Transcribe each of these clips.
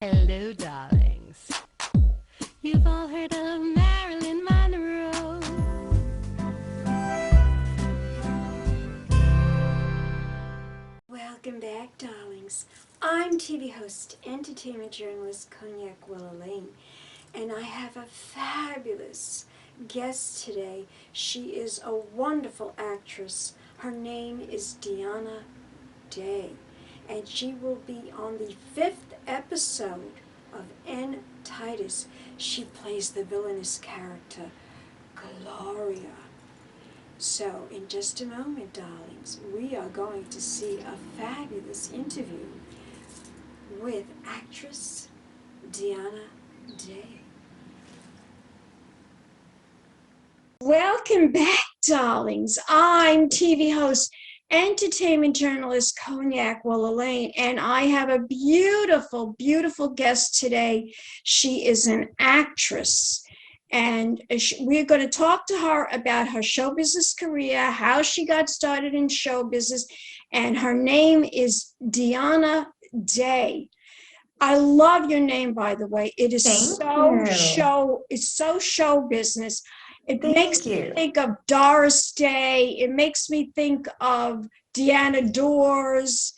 Hello, darlings. You've all heard of Marilyn Monroe. Welcome back, darlings. I'm TV host, entertainment journalist Cognac Wellerlane, and I have a fabulous guest today. She is a wonderful actress. Her name is Deanna Day, and she will be on the 5th episode of TITUS. She plays the villainous character, Gloria. So, in just a moment, darlings, we are going to see a fabulous interview with actress Deanna Day. Welcome back, darlings. I'm TV host, entertainment journalist Cognac Wellerlane, and I have a beautiful, beautiful guest today. She is an actress. And we're going to talk to her about her show business career, how she got started in show business, and her name is Deanna Day. I love your name, by the way. It is it's so show business. It makes me think of Doris Day. It makes me think of Deanna Dors.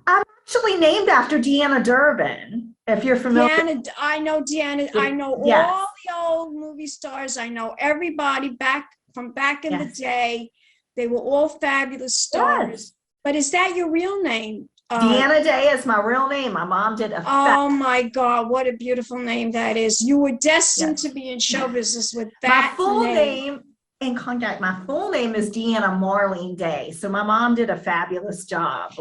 I'm actually named after Deanna Durbin, if you're familiar. I know Deanna. I know all the old movie stars. I know everybody back in the day. They were all fabulous stars. Yes. But is that your real name? Deanna Day is my real name. My mom did a Oh my God, what a beautiful name that is. You were destined to be in show business with that My full name in Cognac, my full name is Deanna Marlene Day. So my mom did a fabulous job.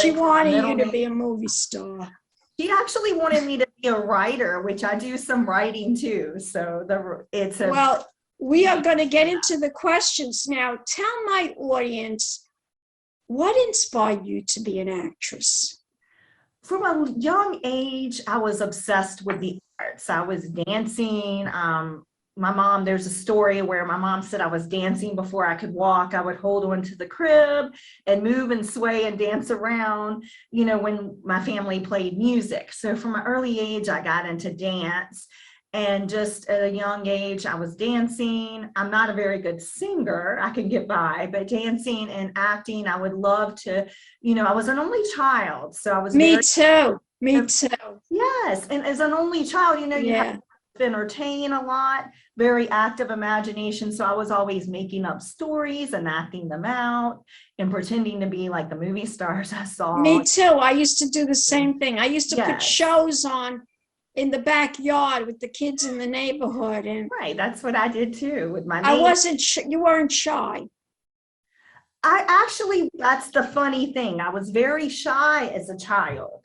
She wanted you to be a movie star. She actually wanted me to be a writer, which I do some writing too. So well, we are going to get into the questions now. Tell my audience, what inspired you to be an actress? From a young age, I was obsessed with the arts. I was dancing. My mom, there's a story where my mom said I was dancing before I could walk. I would hold on to the crib and move and sway and dance around, when my family played music. So from an early age, I got into dance. And just at a young age, I was dancing. I'm not a very good singer. I can get by, but dancing and acting, I would love to, I was an only child. So I was Me too. Yes. And as an only child, you have to entertain a lot, very active imagination. So I was always making up stories and acting them out and pretending to be like the movie stars I saw. Me too. I used to do the same thing. I used to put shows on in the backyard with the kids in the neighborhood. And right, that's what I did too with my you weren't shy. That's the funny thing. I was very shy as a child,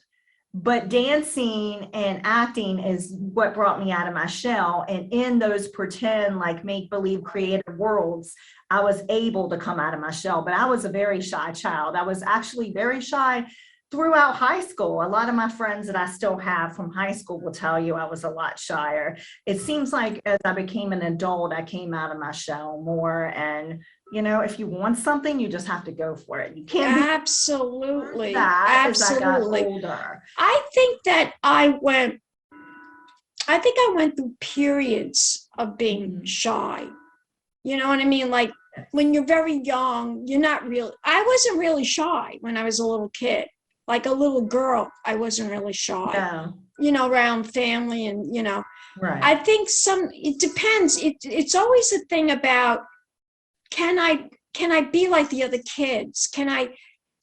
but dancing and acting is what brought me out of my shell. And in those pretend, like make-believe creative worlds, I was able to come out of my shell. But I was a very shy child. I was actually very shy throughout high school. A lot of my friends that I still have from high school will tell you I was a lot shyer. It seems like as I became an adult, I came out of my shell more. And, if you want something, you just have to go for it. You can't absolutely. As I got older. I think I went through periods of being shy. You know what I mean? Like when you're very young, I wasn't really shy when I was a little kid. Like a little girl, I wasn't really shy, around family and, Right. I think it depends. It's always a thing about, can I be like the other kids? Can I,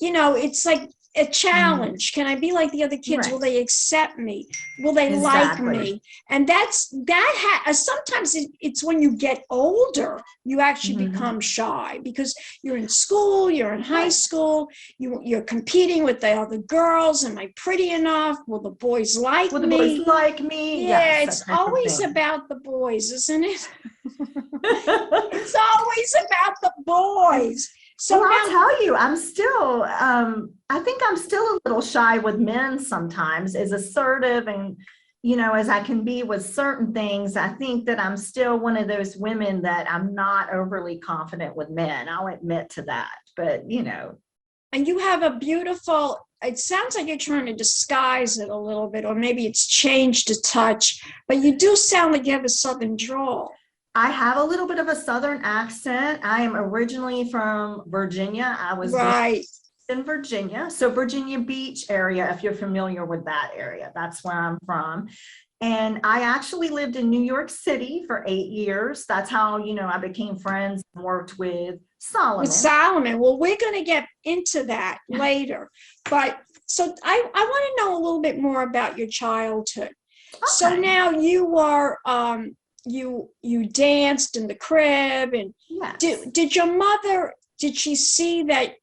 it's like a challenge. Can I be like the other kids? Right. Will they accept me? Will they like me? And sometimes it's when you get older, you actually become shy because you're in school, you're in high school, you're competing with the other girls. Am I pretty enough? Will the boys like me? Will the boys like me? Yeah, it's always about the boys, isn't it? It's always about the boys. So I'll tell you, I'm still, I think I'm still a little shy with men sometimes, as assertive and, as I can be with certain things. I think that I'm still one of those women that I'm not overly confident with men. I'll admit to that, but, And you have a beautiful it sounds like you're trying to disguise it a little bit, or maybe it's changed a touch, but you do sound like you have a Southern drawl. I have a little bit of a Southern accent. I am originally from Virginia. I was Right. in Virginia. So Virginia Beach area, if you're familiar with that area, that's where I'm from. And I actually lived in New York City for 8 years. That's how, I became friends and worked with Solomon. With Solomon. Well, we're going to get into that later. But so I want to know a little bit more about your childhood. Okay. So now you are, you danced in the crib, and yes. Did your mother, did she see that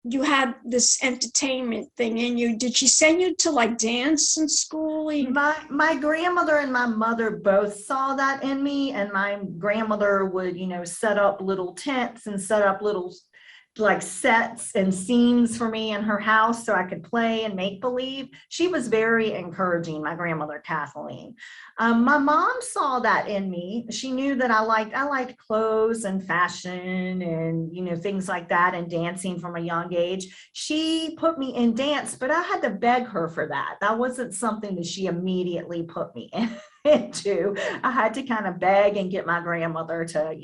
you had this entertainment thing in you? Did she send you to like dance and schooling? My grandmother and my mother both saw that in me, and my grandmother would, set up little tents and set up little like sets and scenes for me in her house so I could play and make believe. She was very encouraging, my grandmother Kathleen. My mom saw that in me. She knew that I liked clothes and fashion and things like that, and dancing from a young age. She put me in dance, but I had to beg her for that. That wasn't something that she immediately put me into. I had to kind of beg and get my grandmother to,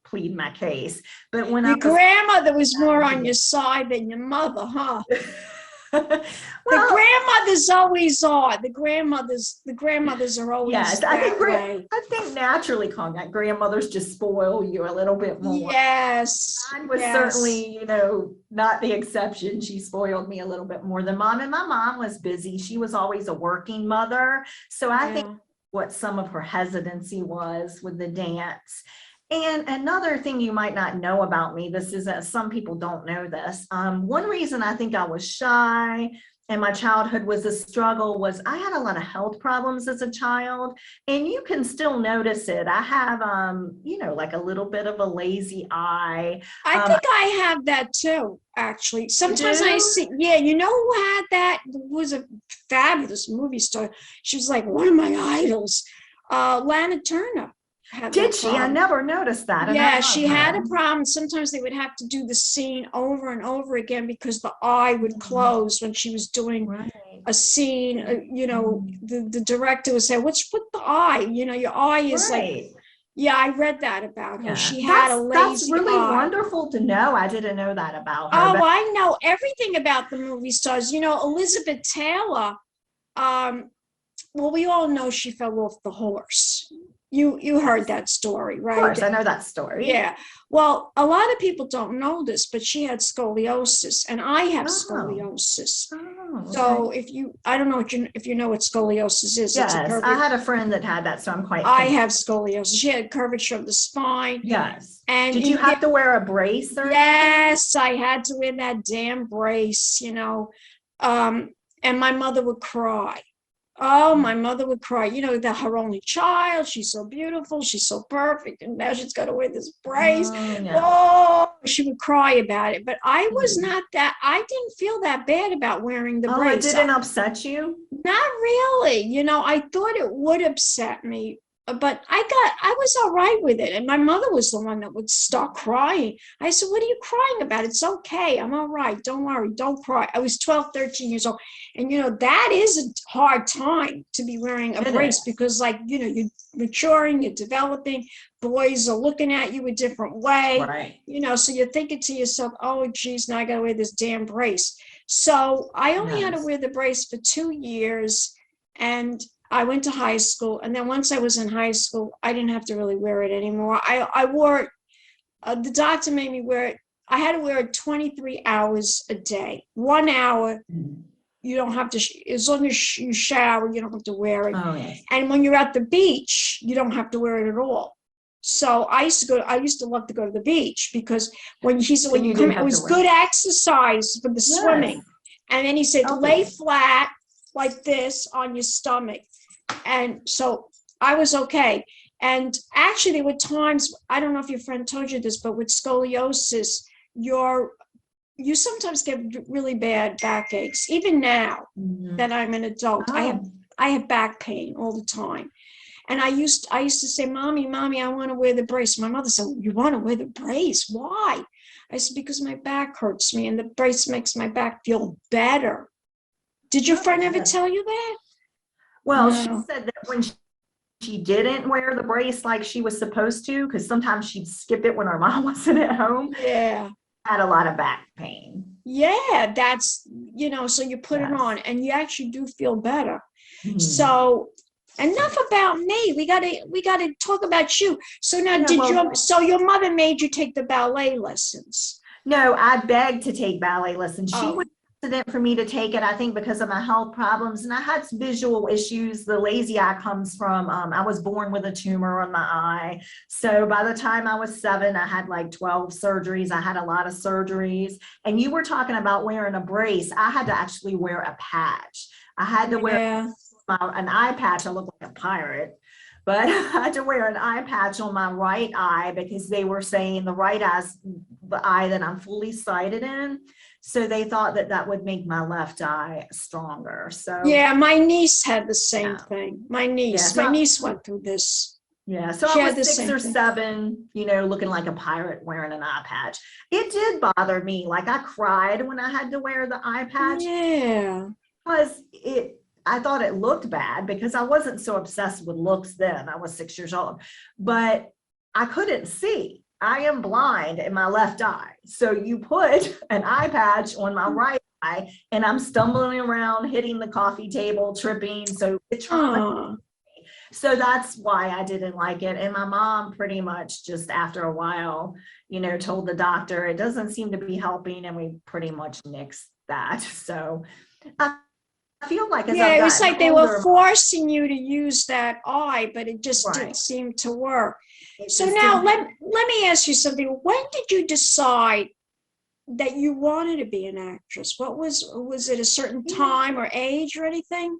plead my case. But when your grandmother was more on your side than your mother, huh? Well, the grandmothers always are. The grandmothers are always yes. way. I think naturally, Cognac, grandmothers just spoil you a little bit more. Yes. Mine was certainly, not the exception. She spoiled me a little bit more than mom. And my mom was busy. She was always a working mother. So I think what some of her hesitancy was with the dance. And another thing you might not know about me, this is that some people don't know this. One reason I think I was shy and my childhood was a struggle was I had a lot of health problems as a child, and you can still notice it. I have, like a little bit of a lazy eye. I think I have that too, actually. Sometimes I see, who had that? Was a fabulous movie star. She was like one of my idols, Lana Turner. Did she? I never noticed that. Yeah, she had a problem. Sometimes they would have to do the scene over and over again because the eye would close when she was doing a scene. The director would say, "What's with the eye? Your eye is like." Yeah, I read that about her. She had a lazy eye. That's really wonderful to know. I didn't know that about her. Oh, I know everything about the movie stars. Elizabeth Taylor. Well, we all know she fell off the horse. You heard that story, right? Of course, I know that story. Yeah. Well, a lot of people don't know this, but she had scoliosis, and I have scoliosis. So I don't know if you know what scoliosis is. Yes, I had a friend that had that, so I'm quite. I have scoliosis. She had curvature of the spine. Yes. And did you have to wear a brace or Yes, I had to wear that damn brace. And my mother would cry. Oh, my mother would cry. Her only child. She's so beautiful. She's so perfect. And now she's got to wear this brace. She would cry about it. But I was not that. I didn't feel that bad about wearing the brace. It didn't upset you? Not really. I thought it would upset me. But I was all right with it. And my mother was the one that would start crying. I said, "What are you crying about? It's okay. I'm all right. Don't worry. Don't cry." I was 12, 13 years old. And, that is a hard time to be wearing a brace because, you're maturing, you're developing. Boys are looking at you a different way. Right. So you're thinking to yourself, "Oh, geez, now I got to wear this damn brace." So I only had to wear the brace for 2 years. And I went to high school, and then once I was in high school, I didn't have to really wear it anymore. I wore it, the doctor made me wear it. I had to wear it 23 hours a day. 1 hour, you don't have to, as long as you shower, you don't have to wear it. Oh, yes. And when you're at the beach, you don't have to wear it at all. So I used to love to go to the beach because when you come, it was good exercise for the swimming. And then he said, lay flat like this on your stomach. And so I was okay. And actually there were times, I don't know if your friend told you this, but with scoliosis, you sometimes get really bad backaches. Even now that I'm an adult, I have back pain all the time. And I used to say, Mommy, I want to wear the brace. My mother said, "You want to wear the brace? Why?" I said, because my back hurts me and the brace makes my back feel better. Did your friend ever tell you that? Well, No. she said that when she didn't wear the brace like she was supposed to, because sometimes she'd skip it when her mom wasn't at home, Yeah. had a lot of back pain. Yeah, that's, so you put it Yes. on and you actually do feel better. Mhm. So enough about me. We gotta talk about you. So now so your mother made you take the ballet lessons? No, I begged to take ballet lessons. She Oh. was hesitant for me to take it, I think, because of my health problems. And I had visual issues. The lazy eye comes from, I was born with a tumor on my eye. So by the time I was 7, I had like 12 surgeries. I had a lot of surgeries. And you were talking about wearing a brace. I had to actually wear a patch. I had to wear an eye patch. I look like a pirate. But I had to wear an eye patch on my right eye because they were saying the right eye's the eye that I'm fully sighted in. So they thought that that would make my left eye stronger. So yeah, my niece had the same thing. My niece went through this. Yeah, so She I had the was 6 same or thing. 7, looking like a pirate wearing an eye patch. It did bother me. Like I cried when I had to wear the eye patch. Yeah. Because I thought it looked bad because I wasn't so obsessed with looks then. I was 6 years old, but I couldn't see. I am blind in my left eye. So you put an eye patch on my right eye and I'm stumbling around, hitting the coffee table, tripping. So it traumatized me. So that's why I didn't like it. And my mom pretty much just after a while, told the doctor, it doesn't seem to be helping. And we pretty much nixed that. So I feel like it was like they were forcing you to use that eye, but it just didn't seem to work. So now let me ask you something. When did you decide that you wanted to be an actress? What was it a certain time or age or anything?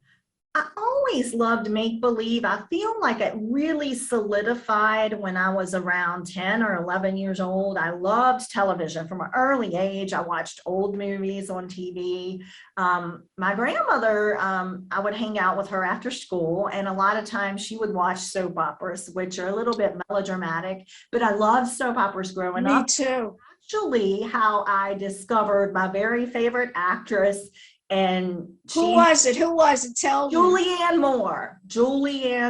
I always loved make-believe. I feel like it really solidified when I was around 10 or 11 years old. I loved television from an early age. I watched old movies on TV. My grandmother, I would hang out with her after school, and a lot of times she would watch soap operas, which are a little bit melodramatic, but I loved soap operas growing up. Me too. Actually, how I discovered my very favorite actress. And who was it? Tell me. Julianne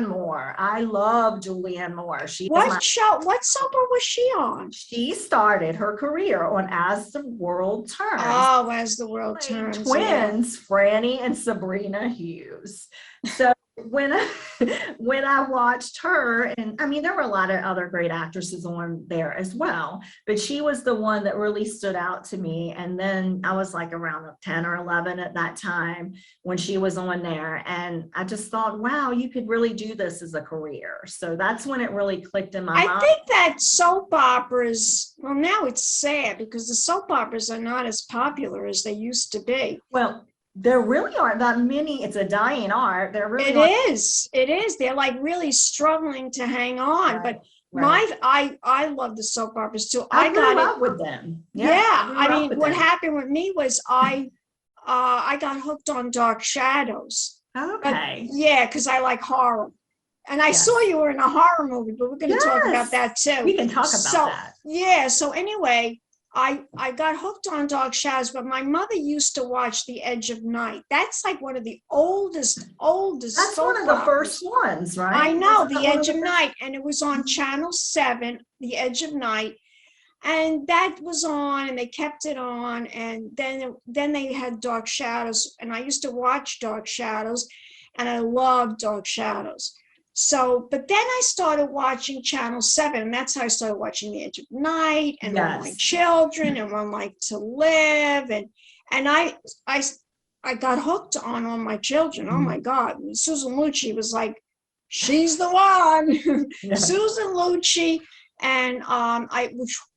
Moore. I love Julianne Moore. What soap was she on? She started her career on As the World Turns. Oh, As the World Turns. Twins, Franny and Sabrina Hughes. So when I watched her, and I mean, there were a lot of other great actresses on there as well, but she was the one that really stood out to me. And then I was like around 10 or 11 at that time when she was on there. And I just thought, wow, you could really do this as a career. So that's when it really clicked in my mind. I think that soap operas, well, now it's sad because the soap operas are not as popular as they used to be. Well, there really aren't that many. It's a dying art. It is. They're like really struggling to hang on. But I love the soap operas too. I grew up with them. I mean, what happened with me was I got hooked on Dark Shadows. Okay. Because I like horror. And I saw you were in a horror movie, but we're going to talk about that too. We can talk about that. Yeah. So anyway, I got hooked on Dark Shadows, but my mother used to watch The Edge of Night. That's like one of the oldest. That's one of the first ones, right? I know, The Edge of Night. And it was on Channel 7, The Edge of Night. And that was on, and they kept it on. And then they had Dark Shadows. And I used to watch Dark Shadows, and I loved Dark Shadows. So, but then I started watching Channel 7, and that's how I started watching The Edge of Night, and One Like Children, and One Life to Live, and I got hooked on All My Children. Oh my God, Susan Lucci was like, she's the one. Susan Lucci, and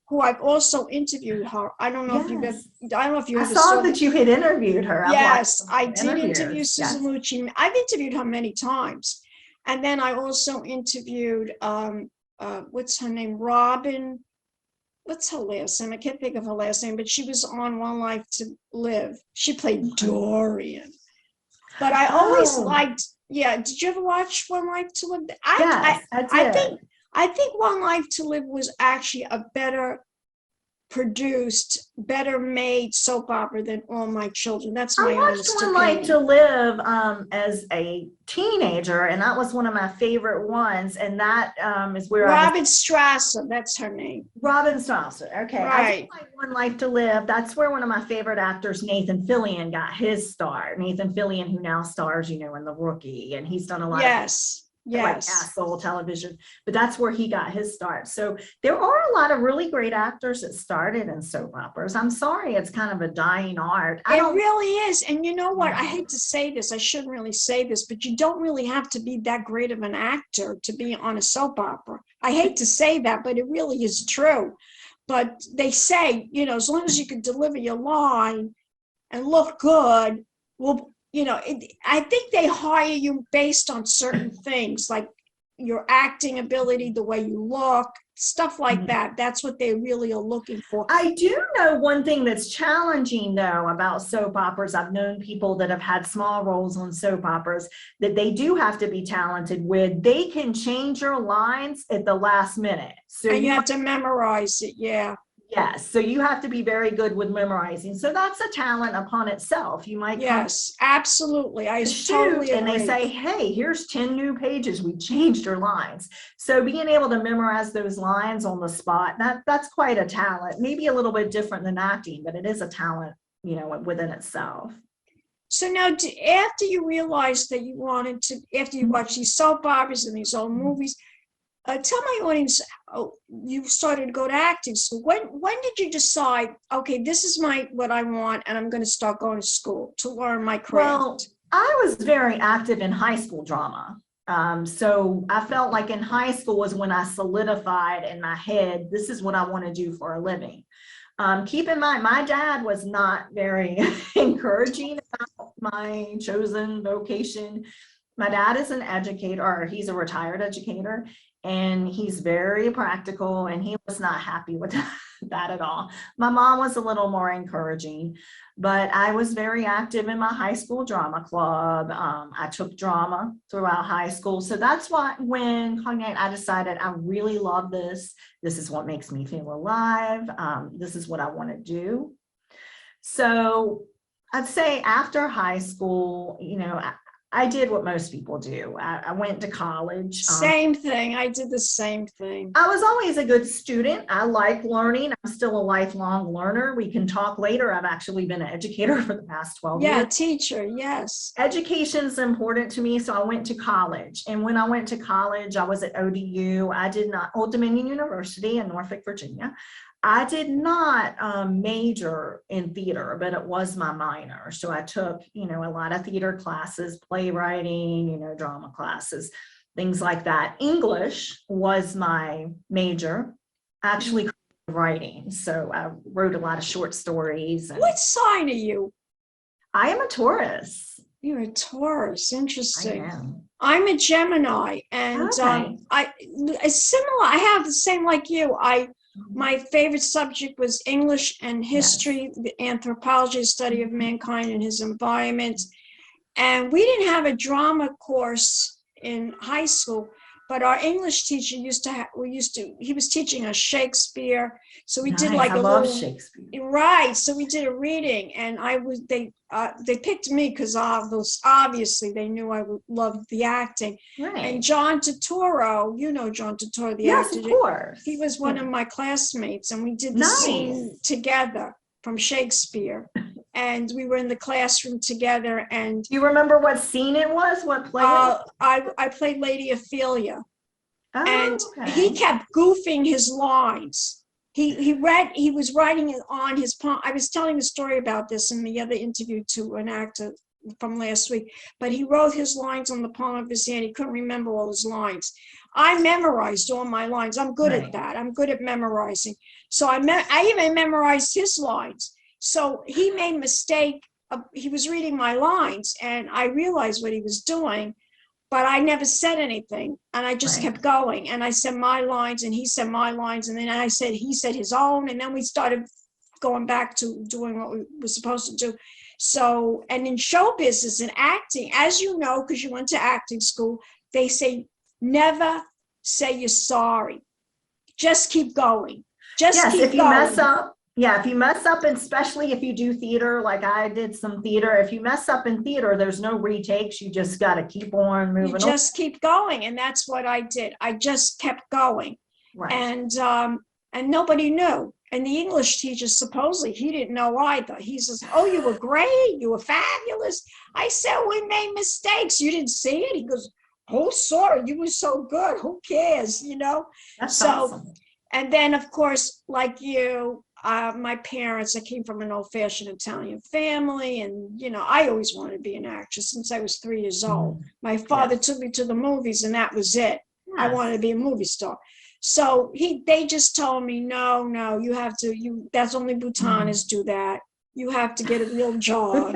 who I've also interviewed her. I don't know if you've ever saw that you had interviewed her. Yes, I did interview Susan Lucci. I've interviewed her many times. And then I also interviewed, what's her name? Robin. What's her last name? I can't think of her last name, but she was on One Life to Live. She played Dorian. But I always liked, did you ever watch One Life to Live? I did. I think One Life to Live was actually a better produced better made soap opera than All My Children. That's my I watched honest One opinion. Life to Live as a teenager, and that was one of my favorite ones. And that is where Robin Strasser, that's her name. Robin Strasser. Okay, I Right. did like One Life to Live. That's where one of my favorite actors, Nathan Fillion, got his start. Nathan Fillion, who now stars, in The Rookie, and he's done a lot of like Yes. asshole television, but that's where he got his start. So there are a lot of really great actors that started in soap operas. I'm sorry, it's kind of a dying art. It really is. And you know what? I hate to say this. I shouldn't really say this, but you don't really have to be that great of an actor to be on a soap opera. I hate to say that, but it really is true. But they say, as long as you can deliver your line and look good, well, I think they hire you based on certain things, like your acting ability, the way you look, stuff like that. That's what they really are looking for. I do know one thing that's challenging, though, about soap operas. I've known people that have had small roles on soap operas that they do have to be talented with. They can change your lines at the last minute. So and you have to memorize it, yeah. Yes, so you have to be very good with memorizing. So that's a talent upon itself. You might yes, absolutely. I totally and they say, hey, here's 10 new pages. We changed your lines. So being able to memorize those lines on the spot, that's quite a talent. Maybe a little bit different than acting, but it is a talent, within itself. So now, after you realized that you wanted to, after you watched these soap operas and these old movies, tell my audience, you started to go to acting school. When did you decide, okay, this is what I want, and I'm going to start going to school to learn my craft? Well, I was very active in high school drama. So I felt like in high school was when I solidified in my head, this is what I want to do for a living. Keep in mind, my dad was not very encouraging about my chosen vocation. My dad is an educator, or he's a retired educator, and he's very practical, and he was not happy with that at all. My mom was a little more encouraging, but I was very active in my high school drama club. I took drama throughout high school. So that's why when Cognac, I decided I really love this. This is what makes me feel alive. This is what I want to do. So I'd say after high school, I did what most people do. I went to college. Same thing. I did the same thing. I was always a good student. I like learning. I'm still a lifelong learner. We can talk later. I've actually been an educator for the past 12 years. Yeah, teacher, yes. Education is important to me, so I went to college. And when I went to college, I was at ODU. I did not, Old Dominion University in Norfolk, Virginia. I did not major in theater, but it was my minor. So I took, a lot of theater classes, playwriting, drama classes, things like that. English was my major, actually writing. So I wrote a lot of short stories. What sign are you? I am a Taurus. You're a Taurus. Interesting. I am. I'm a Gemini, and Okay. I have the same like you. My favorite subject was English and history, the anthropology, the study of mankind and his environment. And we didn't have a drama course in high school, but our English teacher he was teaching us Shakespeare. So we did like I love Shakespeare. Right. So we did a reading, and they picked me because obviously they knew I loved the acting. Right. And John Turturro, John Turturro, the yes, actor. Of course. He was one of my classmates, and we did the scene together from Shakespeare. And we were in the classroom together. And do you remember what scene it was? What play? I played Lady Ophelia. Oh, and okay. he kept goofing his lines. He was writing it on his palm. I was telling a story about this in the other interview to an actor from last week, but he wrote his lines on the palm of his hand. He couldn't remember all his lines. I memorized all my lines. I'm good at that. I'm good at memorizing. So I even memorized his lines. So he made a mistake. He was reading my lines, and I realized what he was doing, but I never said anything. And I just kept going. And I said my lines, and he said my lines. And then he said his own. And then we started going back to doing what we were supposed to do. So, and in show business and acting, as you know, because you went to acting school, they say, never say you're sorry. Just keep going. Just keep if you going. mess up, Yeah, if you mess up, and especially if you do theater, like I did some theater, if you mess up in theater, there's no retakes. You just got to keep on You moving on. just keep going. And that's what I did. I just kept going. Right. And nobody knew. And the English teacher, supposedly, he didn't know either. He says, "Oh, you were great. You were fabulous." I said, "We made mistakes. You didn't see it?" He goes, "Oh, sorry. You were so good. Who cares?" That's So, awesome. and then, of course, like you, my parents, I came from an old-fashioned Italian family. And, I always wanted to be an actress since I was 3 years old. My father took me to the movies, and that was it. I wanted to be a movie star. So they just told me, no, you have to, that's only Bhutanese do that. You have to get a real job,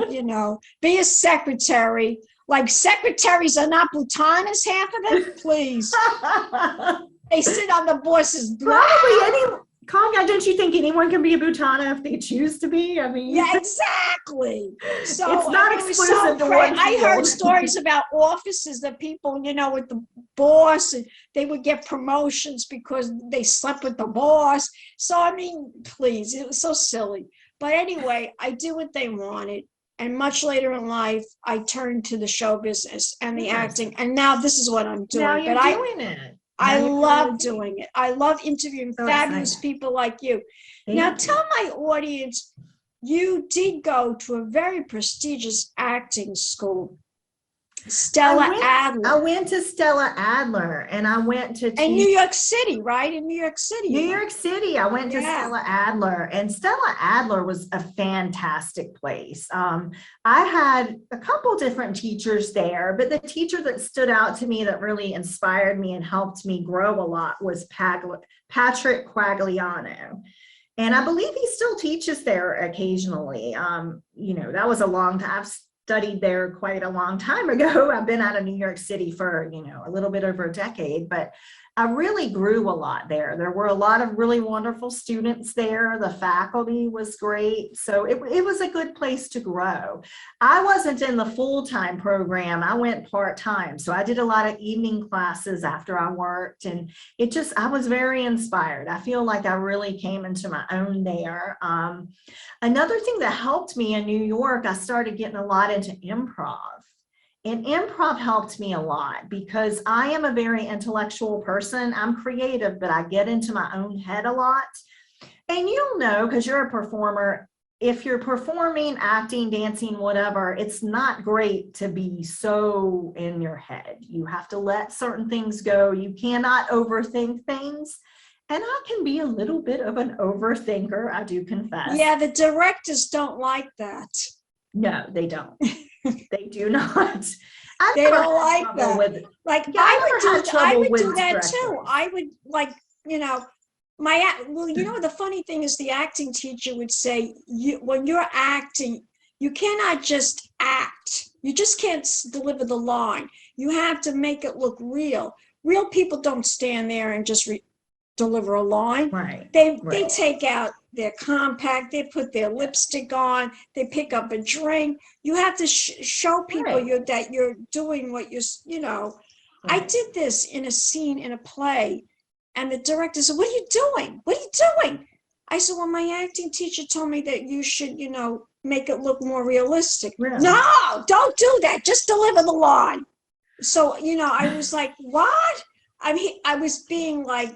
be a secretary. Like, secretaries are not Bhutanese, half of them, please. They sit on the boss's Probably Cognac, don't you think anyone can be a Bhutana if they choose to be? I mean, yeah, exactly. So it's not exclusive to one I heard field. stories about offices that people, with the boss, and they would get promotions because they slept with the boss. So, I mean, please, it was so silly. But anyway, I did what they wanted. And much later in life, I turned to the show business and the acting. And now this is what I'm doing. Now you're doing it. I love doing it. I love interviewing fabulous people like you. Now, tell my audience, you did go to a very prestigious acting school, Stella Adler. I went to Stella Adler, and I went to in New York City, right? In New York City. New York City. I went to Stella Adler, and Stella Adler was a fantastic place. I had a couple different teachers there, but the teacher that stood out to me that really inspired me and helped me grow a lot was Patrick Quagliano. And I believe he still teaches there occasionally. That was a long time. I've studied there quite a long time ago. I've been out of New York City for, a little bit over a decade, but I really grew a lot there. There were a lot of really wonderful students there. The faculty was great. So it was a good place to grow. I wasn't in the full-time program. I went part-time. So I did a lot of evening classes after I worked, and I was very inspired. I feel like I really came into my own there. Another thing that helped me in New York, I started getting a lot into improv. And improv helped me a lot because I am a very intellectual person. I'm creative, but I get into my own head a lot. And you'll know, because you're a performer, if you're performing, acting, dancing, whatever, it's not great to be so in your head. You have to let certain things go. You cannot overthink things. And I can be a little bit of an overthinker, I do confess. Yeah, the directors don't like that. No, they don't. They do not. They don't like that. I would do that too. I would the funny thing is the acting teacher would say, when you're acting, you cannot just act. You just can't deliver the line. You have to make it look real. Real people don't stand there and just deliver a line. Right. They take out their compact, they put their lipstick on, they pick up a drink. You have to show people that you're doing what I did this in a scene in a play, and the director said, "What are you doing? What are you doing?" I said, "Well, my acting teacher told me that you should, make it look more realistic." Really? "No, don't do that. Just deliver the line." So, I was like, what? I was being like,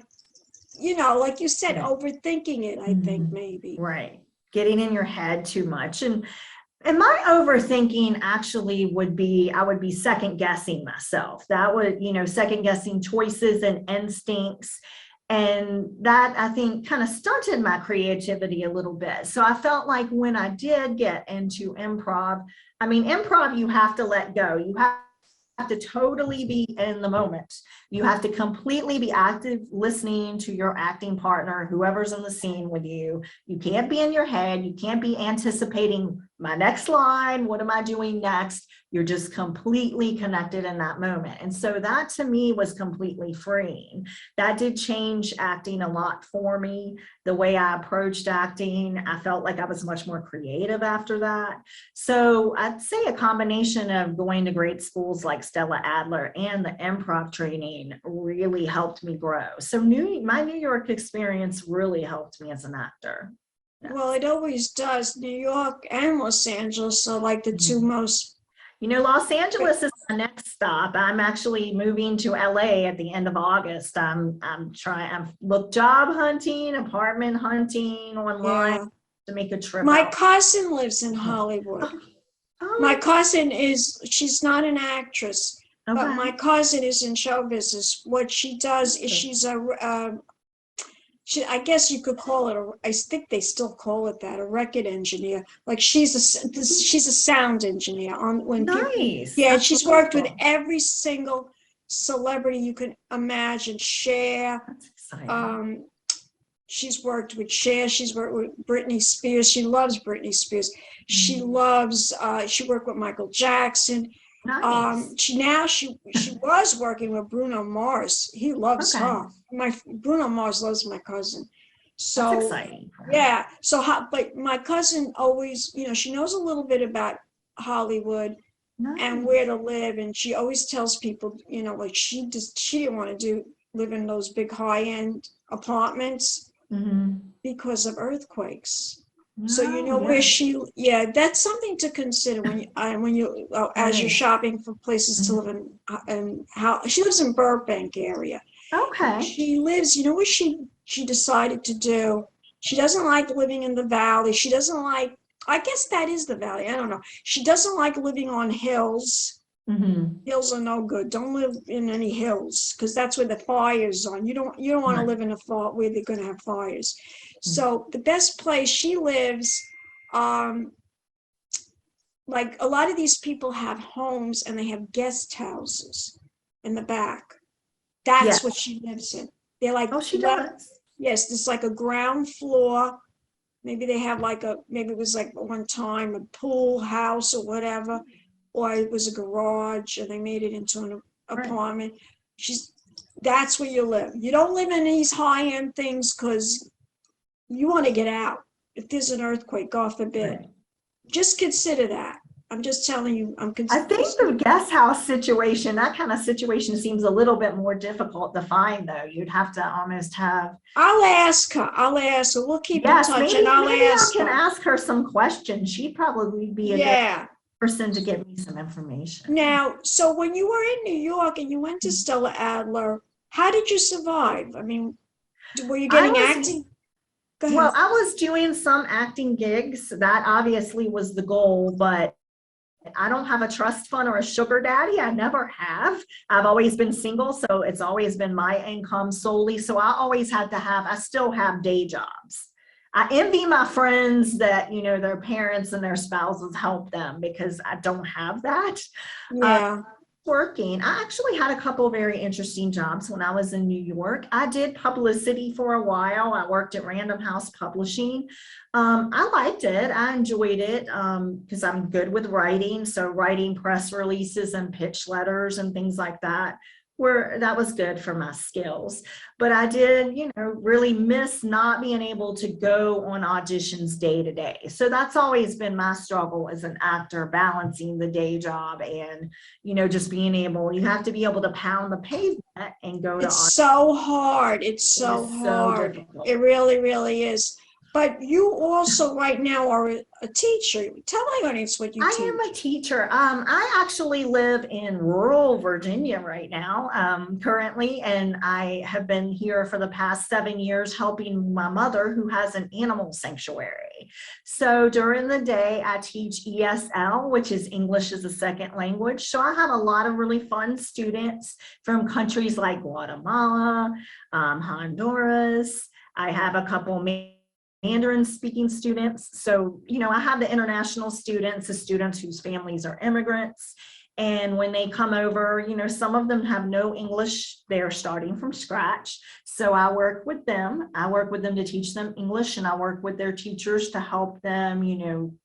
like you said, overthinking it, I think maybe. Right. Getting in your head too much. And my overthinking actually would be, I would be second guessing myself. That would, second guessing choices and instincts. And that, I think, kind of stunted my creativity a little bit. So I felt like when I did get into improv, you have to let go. You have to totally be in the moment. You have to completely be active, listening to your acting partner, whoever's in the scene with you. You can't be in your head. You can't be anticipating my next line. What am I doing next? You're just completely connected in that moment. And so that to me was completely freeing. That did change acting a lot for me. The way I approached acting, I felt like I was much more creative after that. So I'd say a combination of going to great schools like Stella Adler and the improv training really helped me grow. So my New York experience really helped me as an actor. Well, it always does. New York and Los Angeles are like the two most. Los Angeles is my next stop. I'm actually moving to LA at the end of August. I'm job hunting, apartment hunting online Yeah. to make a trip My out. cousin lives in Hollywood. My cousin she's not an actress, but Okay. my cousin is in show business. What she does is I guess you could call it I think they still call it that, a record engineer. Like she's a sound engineer Nice. yeah, That's she's worked with wonderful. every single celebrity you can imagine. Cher, That's exciting. she's worked with Cher, she's worked with Britney Spears. She loves Britney Spears. She loves, she worked with Michael Jackson. Nice. She was working with Bruno Mars. He loves Okay. her. Bruno Mars loves my cousin. That's So exciting. yeah. But my cousin always, she knows a little bit about Hollywood and where to live, and she always tells people, like she didn't want to live in those big high-end apartments because of earthquakes. So where that's something to consider when you as you're shopping for places to live in, and how she lives in Burbank area. Okay. She lives, what she decided to do. She doesn't like living in the valley. She doesn't like, I guess that is the valley. I don't know. She doesn't like living on hills. Hills are no good. Don't live in any hills because that's where the fires are. You don't want to live in a far where they're going to have fires. So the best place she lives, like a lot of these people have homes and they have guest houses in the back. That's what she lives in. They're like, she does. Yes, it's like a ground floor. Maybe they have maybe it was like one time a pool house or whatever, or it was a garage and they made it into an apartment. That's where you live. You don't live in these high-end things because you want to get out. If there's an earthquake, God forbid, just consider that. I'm just telling you. I think the guest house situation, that kind of situation seems a little bit more difficult to find, though. You'd have to almost have. I'll ask her. We'll keep in touch, and I'll ask her. I can ask her some questions. She'd probably be a good person to give me some information. Now, so when you were in New York and you went to Stella Adler, how did you survive? I mean, were you getting acting? Well, I was doing some acting gigs. That obviously was the goal, but I don't have a trust fund or a sugar daddy. I never have. I've always been single, so it's always been my income solely. So I still have day jobs. I envy my friends that, their parents and their spouses help them because I don't have that. Yeah. Working. I actually had a couple of very interesting jobs when I was in New York. I did publicity for a while. I worked at Random House Publishing. I liked it. I enjoyed it because I'm good with writing. So writing press releases and pitch letters and things like that was good for my skills. But I did, really miss not being able to go on auditions day to day. So that's always been my struggle as an actor, balancing the day job and, just being able, you have to be able to pound the pavement and go to auditions. It's so hard. It's so hard. Difficult. It really, really is. But you also right now are a teacher. Tell my audience what you teach. I am a teacher. I actually live in rural Virginia right now, currently, and I have been here for the past 7 years helping my mother who has an animal sanctuary. So during the day, I teach ESL, which is English as a second language. So I have a lot of really fun students from countries like Guatemala, Honduras. I have a couple Mandarin speaking students. So, I have the international students, the students whose families are immigrants. And when they come over, some of them have no English. They're starting from scratch. So I work with them. I work with them to teach them English, and I work with their teachers to help them,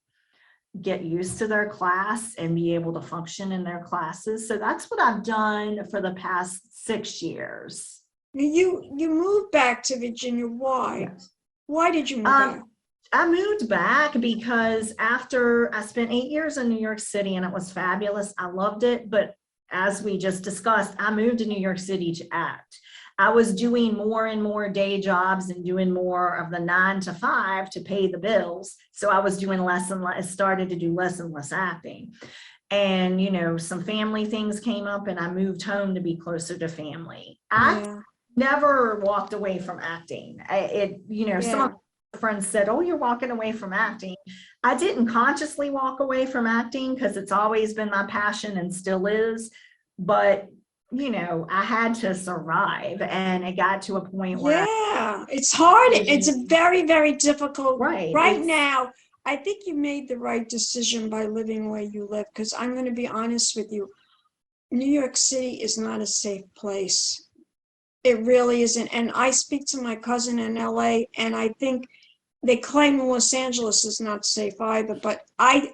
get used to their class and be able to function in their classes. So that's what I've done for the past 6 years. You moved back to Virginia. Why? Yes. Why did you move back? I moved back because after I spent 8 years in New York City and it was fabulous. I loved it. But as we just discussed, I moved to New York City to act. I was doing more and more day jobs and doing more of the 9 to 5 to pay the bills. So I was doing less and less, started to do less and less acting. And, you know, some family things came up and I moved home to be closer to family. I never walked away from acting. Some of my friends said, oh, you're walking away from acting. I didn't consciously walk away from acting because it's always been my passion and still is. But, you know, I had to survive, and it got to a point where it's hard. It's a very, very difficult. Right now. I think you made the right decision by living where you live, because I'm going to be honest with you. New York City is not a safe place. It really isn't. And I speak to my cousin in LA, and I think they claim Los Angeles is not safe either. But I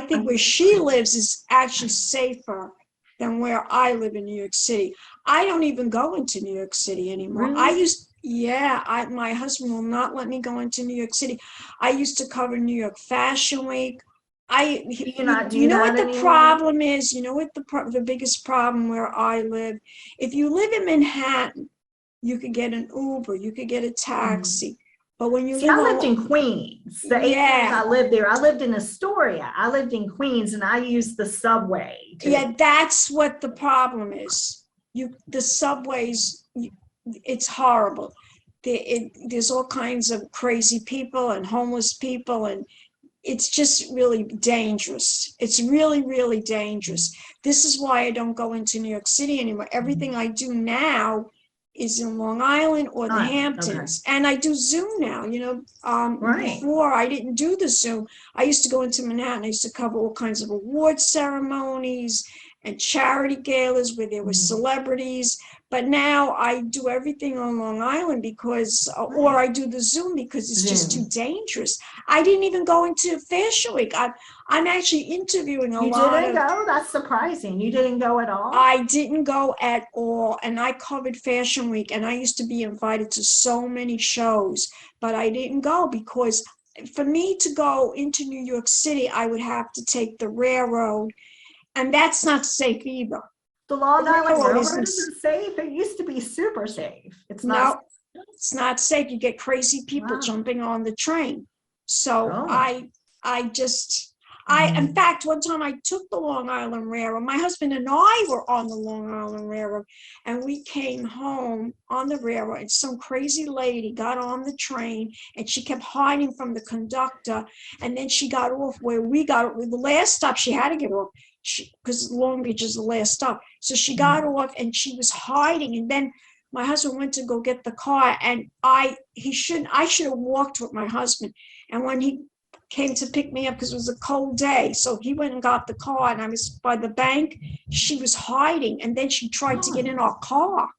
think where she lives is actually safer than where I live in New York City. I don't even go into New York City anymore. Really? My husband will not let me go into New York City. I used to cover New York Fashion Week. You know what the problem is? You know what the biggest problem where I live? If you live in Manhattan, you could get an Uber, you could get a taxi. But when you I lived in Queens. The 8 years I lived there, I lived in Astoria. I lived in Queens, and I used the subway. That's what the problem is. The subways, it's horrible. There's all kinds of crazy people and homeless people, and it's just really dangerous. It's really, really dangerous. This is why I don't go into New York City anymore. Everything I do now is in Long Island or the Hamptons. And I do Zoom now, before I didn't do the Zoom. I used to go into Manhattan. I used to cover all kinds of award ceremonies and charity galas where there were celebrities. But now I do everything on Long Island because, or I do the Zoom because it's just too dangerous. I didn't even go into Fashion Week. I'm actually interviewing a lot. You didn't go? That's surprising. You didn't go at all? I didn't go at all. And I covered Fashion Week, and I used to be invited to so many shows, but I didn't go because for me to go into New York City, I would have to take the railroad, and that's not safe either. The Long Island Railroad isn't safe. It used to be super safe. It's not. No, it's not safe. You get crazy people jumping on the train. So in fact, one time I took the Long Island Railroad. My husband and I were on the Long Island Railroad, and we came home on the railroad, and some crazy lady got on the train, and she kept hiding from the conductor, and then she got off where we got off. The last stop, she had to get off because Long Beach is the last stop. So she got off, and she was hiding, and then my husband went to go get the car, and I should have walked with my husband. And when he came to pick me up, because it was a cold day, so he went and got the car, and I was by the bank. She was hiding, and then she tried to get in our car.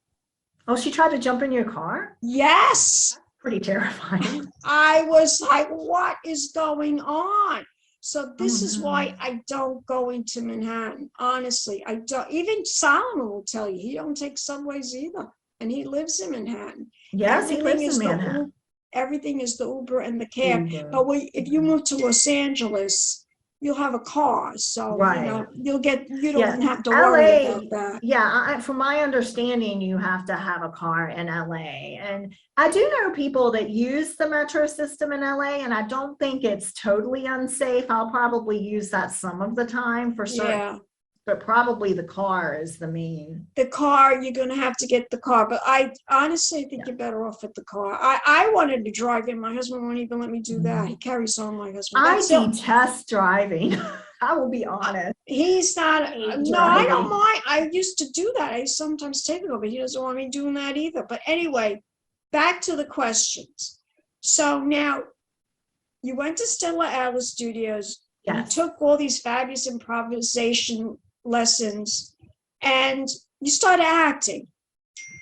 Oh, she tried to jump in your car? Yes. That's pretty terrifying. I was like, what is going on? So this is why I don't go into Manhattan. Honestly, I don't. Even Solomon will tell you he don't take subways either, and he lives in Manhattan. Yes, he lives in Manhattan. Everything is the Uber and the cab. But if you move to Los Angeles, you'll have a car. So you don't have to worry about that. Yeah, from my understanding, you have to have a car in LA. And I do know people that use the metro system in LA, and I don't think it's totally unsafe. I'll probably use that some of the time for certain. But probably the car is the main. The car, you're going to have to get the car. But I honestly think you're better off with the car. I wanted to drive in. My husband won't even let me do that. He carries on, my husband. I detest driving. I will be honest. He's not. No, I don't mind. I used to do that. I sometimes take it over. He doesn't want me doing that either. But anyway, back to the questions. So now you went to Stella Adler Studios. Yes. You took all these fabulous improvisation lessons, and you started acting.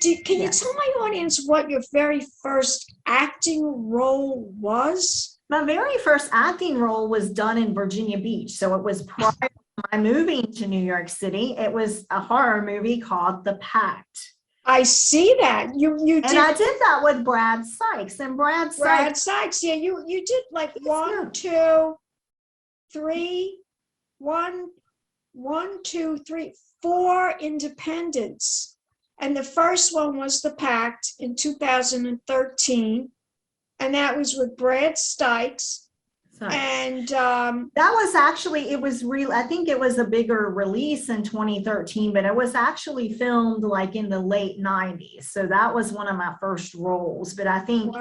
Can you tell my audience what your very first acting role was? My very first acting role was done in Virginia Beach. So it was prior to my moving to New York City. It was a horror movie called The Pact. I see that. You did. And I did that with Brad Sykes. And Brad Sykes, yeah, you did like 1, 2, 3, 1, 2, 3, 4 independents And the first one was The Pact in 2013. And that was with Brad Stikes. And that was actually, it was real. I think it was a bigger release in 2013, but it was actually filmed like in the late 90s. So that was one of my first roles. But I think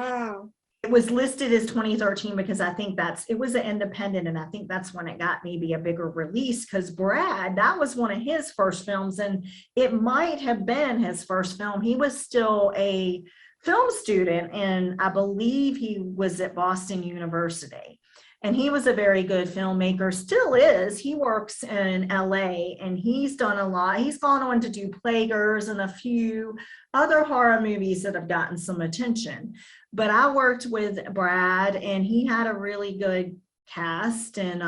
it was listed as 2013 because I think it was an independent, and I think that's when it got maybe a bigger release, because Brad, that was one of his first films, and it might have been his first film. He was still a film student, and I believe he was at Boston University. And he was a very good filmmaker, still is. He works in LA, and he's done a lot. He's gone on to do Plaguers and a few other horror movies that have gotten some attention. But I worked with Brad, and he had a really good cast, and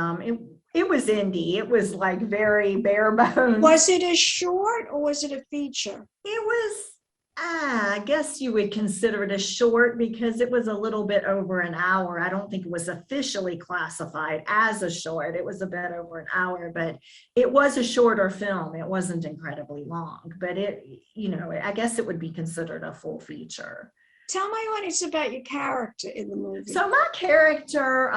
it was indie. It was like very bare bones. Was it a short or was it a feature? It was, I guess you would consider it a short because it was a little bit over an hour. I don't think it was officially classified as a short. It was a bit over an hour, but it was a shorter film. It wasn't incredibly long, but I guess it would be considered a full feature. Tell my audience about your character in the movie. So my character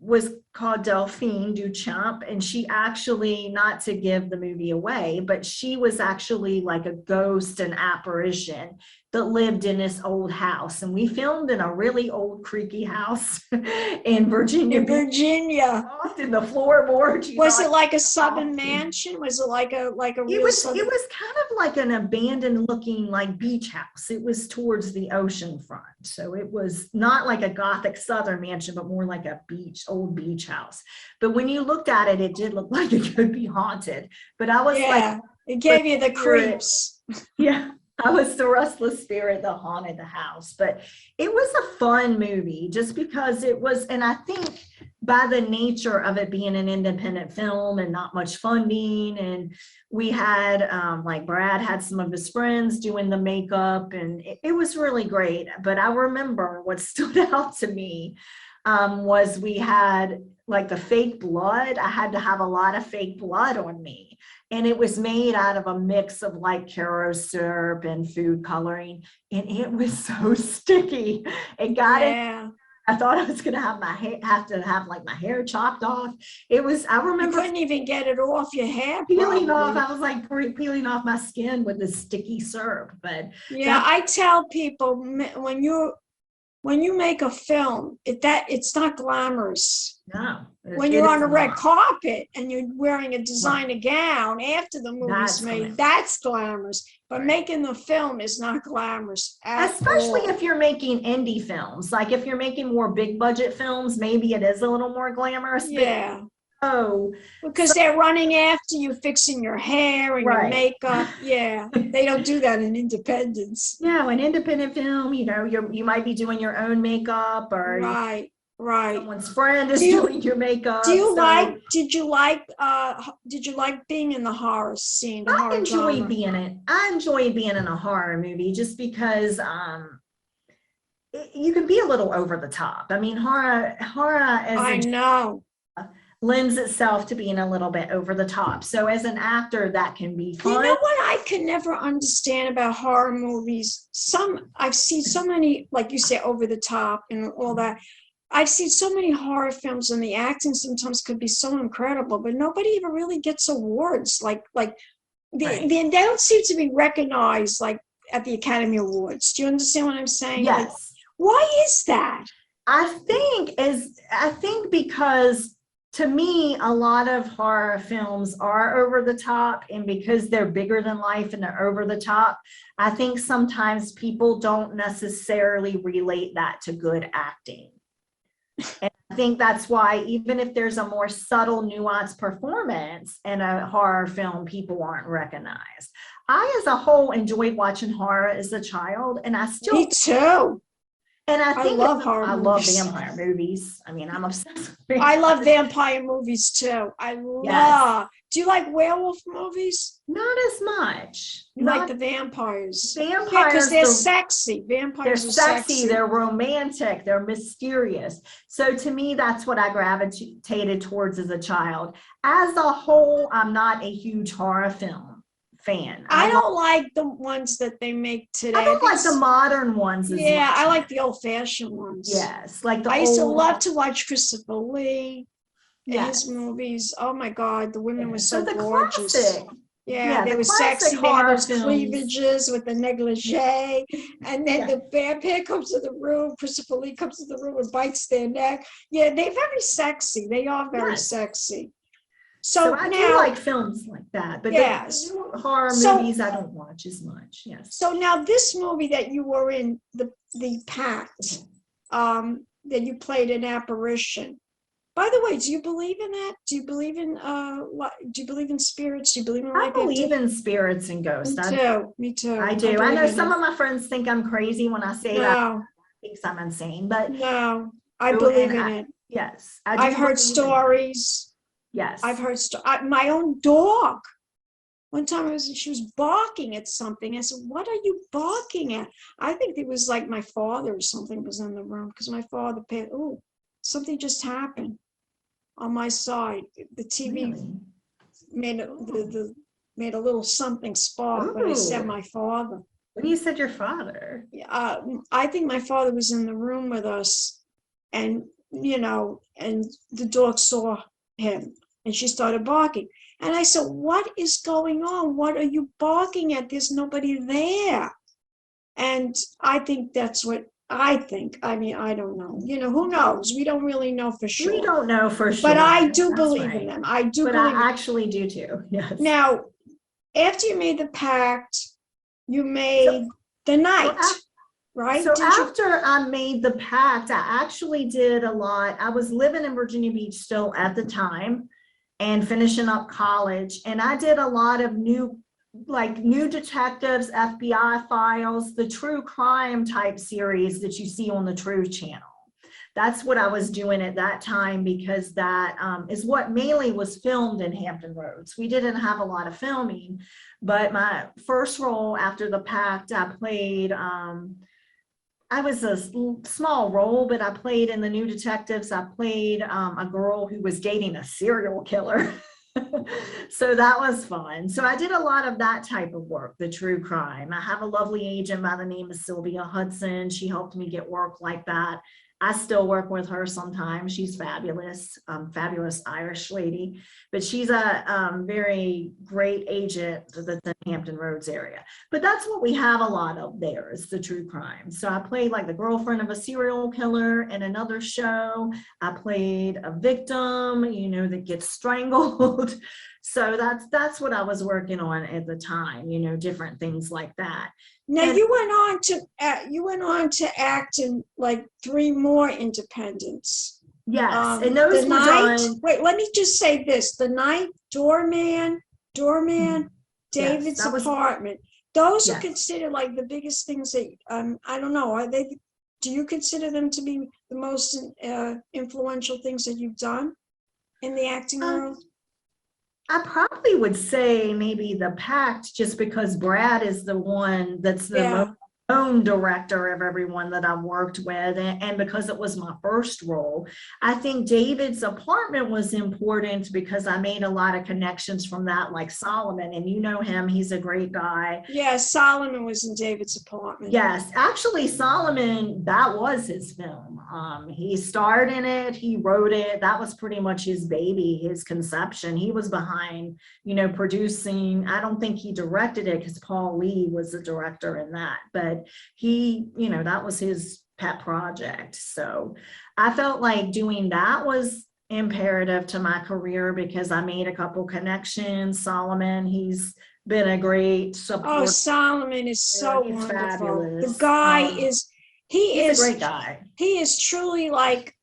was called Delphine Duchamp, and she actually, not to give the movie away, but she was actually like a ghost and apparition that lived in this old house. And we filmed in a really old creaky house in Virginia. In the floorboards. Was it like a Southern mansion? Was it like a real it was kind of like an abandoned looking like beach house. It was towards the ocean front. So it was not like a Gothic Southern mansion, but more like a old beach house. But when you looked at it, it did look like it could be haunted. But I was it gave you the creeps. Yeah. I was the restless spirit that haunted the house. But it was a fun movie just because it was, and I think by the nature of it being an independent film and not much funding, and we had like Brad had some of his friends doing the makeup, and it was really great. But I remember what stood out to me was we had like the fake blood. I had to have a lot of fake blood on me. And it was made out of a mix of like Caro syrup and food coloring. And it was so sticky. It got it. I thought I was going to have my hair chopped off. I remember. You couldn't even get it off your hair. Peeling off. I was like peeling off my skin with the sticky syrup. But yeah, I tell people when you make a film, it's not glamorous. No. When you're on a red carpet and you're wearing a designer gown after the movie's made, that's glamorous. But making the film is not glamorous especially if you're making indie films. Like if you're making more big budget films, maybe it is a little more glamorous. Yeah. Because they're running after you, fixing your hair and your makeup. Yeah, they don't do that in independence. Yeah, in independent film, you might be doing your own makeup, or right. Someone's friend is doing your makeup. Did you like being in the horror scene? I enjoyed being in a horror movie just because you can be a little over the top. I mean, horror lends itself to being a little bit over the top. So as an actor, that can be fun. You know what I can never understand about horror movies? I've seen so many, like you say, over the top and all that. I've seen so many horror films, and the acting sometimes could be so incredible, but nobody even really gets awards. They don't seem to be recognized like at the Academy Awards. Do you understand what I'm saying? Yes. Why is that? I think because to me, a lot of horror films are over the top, and because they're bigger than life and they're over the top, I think sometimes people don't necessarily relate that to good acting. And I think that's why even if there's a more subtle, nuanced performance in a horror film, people aren't recognized. I, as a whole, enjoyed watching horror as a child, and I still. Me too. And I love horror movies. I love vampire movies. I mean, I'm obsessed with I love vampire movies too. Do you like werewolf movies? Not as much. You like the vampires. Vampires, because they're sexy. Vampires are sexy. They're romantic. They're mysterious. So to me, that's what I gravitated towards as a child. As a whole, I'm not a huge horror film fan. I don't like the ones that they make today. I don't like the modern ones as Yeah, much. I like the old-fashioned ones. Yes, like the I used to old. love to watch Christopher Lee, Yes. his movies. Oh my God, the women were so the gorgeous. classic. Yeah, they the were classic sexy. They had horror those films. cleavages with the negligee. And then Yeah. the vampire comes to the room. Christopher Lee comes to the room and bites their neck. Yeah, they're very sexy. They are very Yes. sexy. So So I do now, like films like that, but Yes. the new horror So- movies I don't watch as much. Yes. so now this movie that you were in, the Pact, that you played an apparition. By the way, do you believe in that? Do you believe in do you believe in spirits? Do you believe in I life believe after? in spirits and ghosts. Me too. Me too. I do. I believe know in some it. of my friends think I'm crazy when I say that. No, Thinks I'm insane, but no, I No, believe and in I- it. yes, I do I've heard believe in it. stories. Yes. I've heard my own dog. One time she was barking at something. I said, "What are you barking at?" I think it was like my father or something was in the room because my father passed. Oh, something just happened on my side. The TV Really? made a little something spark when I said Ooh. my father. When you said your father. I think my father was in the room with us, and and the dog saw him, and she started barking. And I said, "What is going on? What are you barking at? There's nobody there." And I think that's what I think. I mean, I don't know. Who knows? We don't really know for sure. We don't know for sure. But I do That's believe in right. them. I do But believe. I actually do too. Yes. Now, after you made the Pact, you made the Night, right? So Did you? after I made the Pact, I actually did a lot. I was living in Virginia Beach still at the time and finishing up college. And I did a lot of new detectives, FBI files, the true crime type series that you see on the True Channel. That's what I was doing at that time because that is what mainly was filmed in Hampton Roads. We didn't have a lot of filming, but my first role after the Pact, I played, I was a small role, but I played in the New Detectives. I played a girl who was dating a serial killer. So that was fun. So I did a lot of that type of work, the true crime. I have a lovely agent by the name of Sylvia Hudson. She helped me get work like that. I still work with her sometimes. She's fabulous, fabulous Irish lady, but she's a very great agent that's in the Hampton Roads area. But that's what we have a lot of there is the true crime. So I played like the girlfriend of a serial killer in another show. I played a victim, that gets strangled. So that's what I was working on at the time, different things like that. Now And- you went on to act in like 3 more independents. Yes, and those The were Night. done. Wait, let me just say this: The Night, Doorman, David's that was- Apartment. Those are Yes. considered like the biggest things that I don't know. Are they? Do you consider them to be the most influential things that you've done in the acting world? I probably would say maybe the Pact, just because Brad is the one that's the Yeah. most known director of everyone that I've worked with, and because it was my first role. I think David's Apartment was important because I made a lot of connections from that, like Solomon, and you know him, he's a great guy. Yeah, Solomon was in David's Apartment. Yes, actually Solomon, that was his film. He starred in it, he wrote it. That was pretty much his baby, his conception. He was behind, producing. I don't think he directed it because Paul Lee was the director in that, but he, that was his pet project. So I felt like doing that was imperative to my career because I made a couple connections. Solomon, he's been a great support. Oh, Solomon is so He's wonderful. fabulous. The guy He's is a great guy. He is truly like,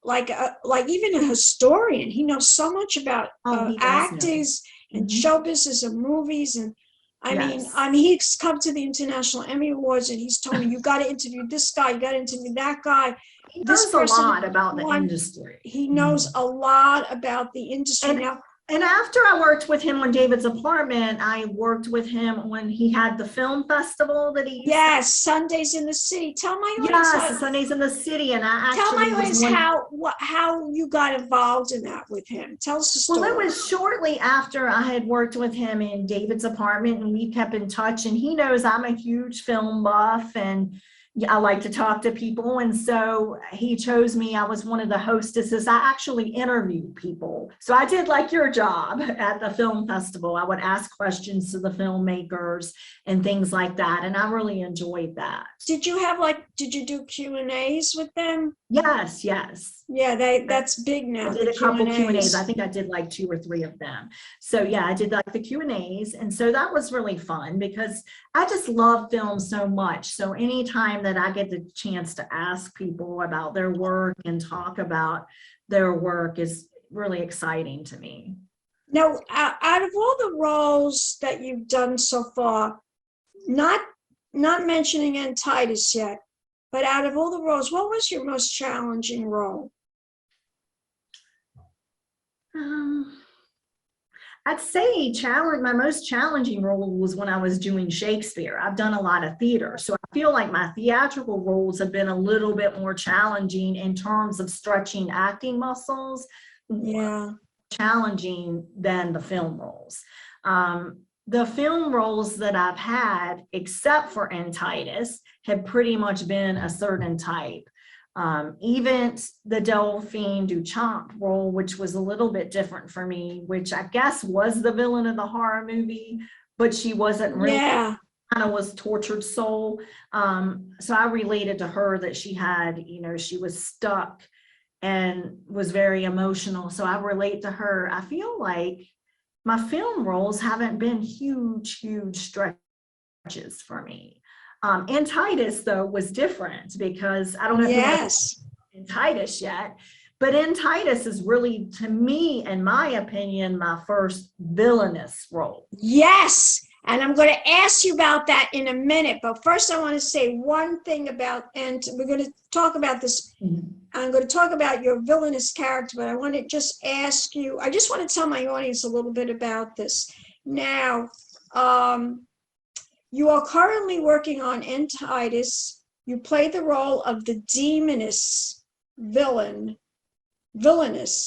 like even a historian. He knows so much about He does know. actors and Mhm. show business and movies. And I mean, Yes. he's come to the International Emmy Awards and he's told me, you got to interview this guy, you got to interview that guy. He This knows a person lot about the won- industry. He knows a lot about the industry. And- Now, And after I worked with him on David's Apartment, I worked with him when he had the film festival that he used Yes, Sundays in the City. Tell my to. audience, Yes, the Sundays in the City. And I tell my actually was audience one. how you got involved in that with him. Tell us the story. Well, it was shortly after I had worked with him in David's Apartment, and we kept in touch. And he knows I'm a huge film buff, and I like to talk to people. And so he chose me. I was one of the hostesses. I actually interviewed people. So I did like your job at the film festival. I would ask questions to the filmmakers and things like that. And I really enjoyed that. Did you do Q&As with them? Yes, yes. Yeah, that's big now. I did a couple Q&As. I think I did like 2 or 3 of them. So yeah, I did like the Q&As. And so that was really fun because I just love film so much. So anytime that I get the chance to ask people about their work and talk about their work is really exciting to me. Now, out of all the roles that you've done so far, not mentioning in TITUS yet, but out of all the roles, what was your most challenging role? I'd say my most challenging role was when I was doing Shakespeare. I've done a lot of theater, so I feel like my theatrical roles have been a little bit more challenging in terms of stretching acting muscles. Yeah, challenging than the film roles. The film roles that I've had, except for in TITUS, have pretty much been a certain type. Even the Delphine Duchamp role, which was a little bit different for me, which I guess was the villain of the horror movie, but she wasn't really, yeah. kind of was tortured soul. So I related to her that she had, she was stuck and was very emotional. So I relate to her. I feel like my film roles haven't been huge stretches for me. In TITUS, though, was different because I don't know if you're in TITUS yet, but in TITUS is really, to me, in my opinion, my first villainous role. Yes, and I'm going to ask you about that in a minute. But first, I want to say one thing about, and we're going to talk about this. I'm going to talk about your villainous character, but I want to just ask you, I just want to tell my audience a little bit about this. Now, you are currently working on in TITUS. You play the role of the demoness villainess,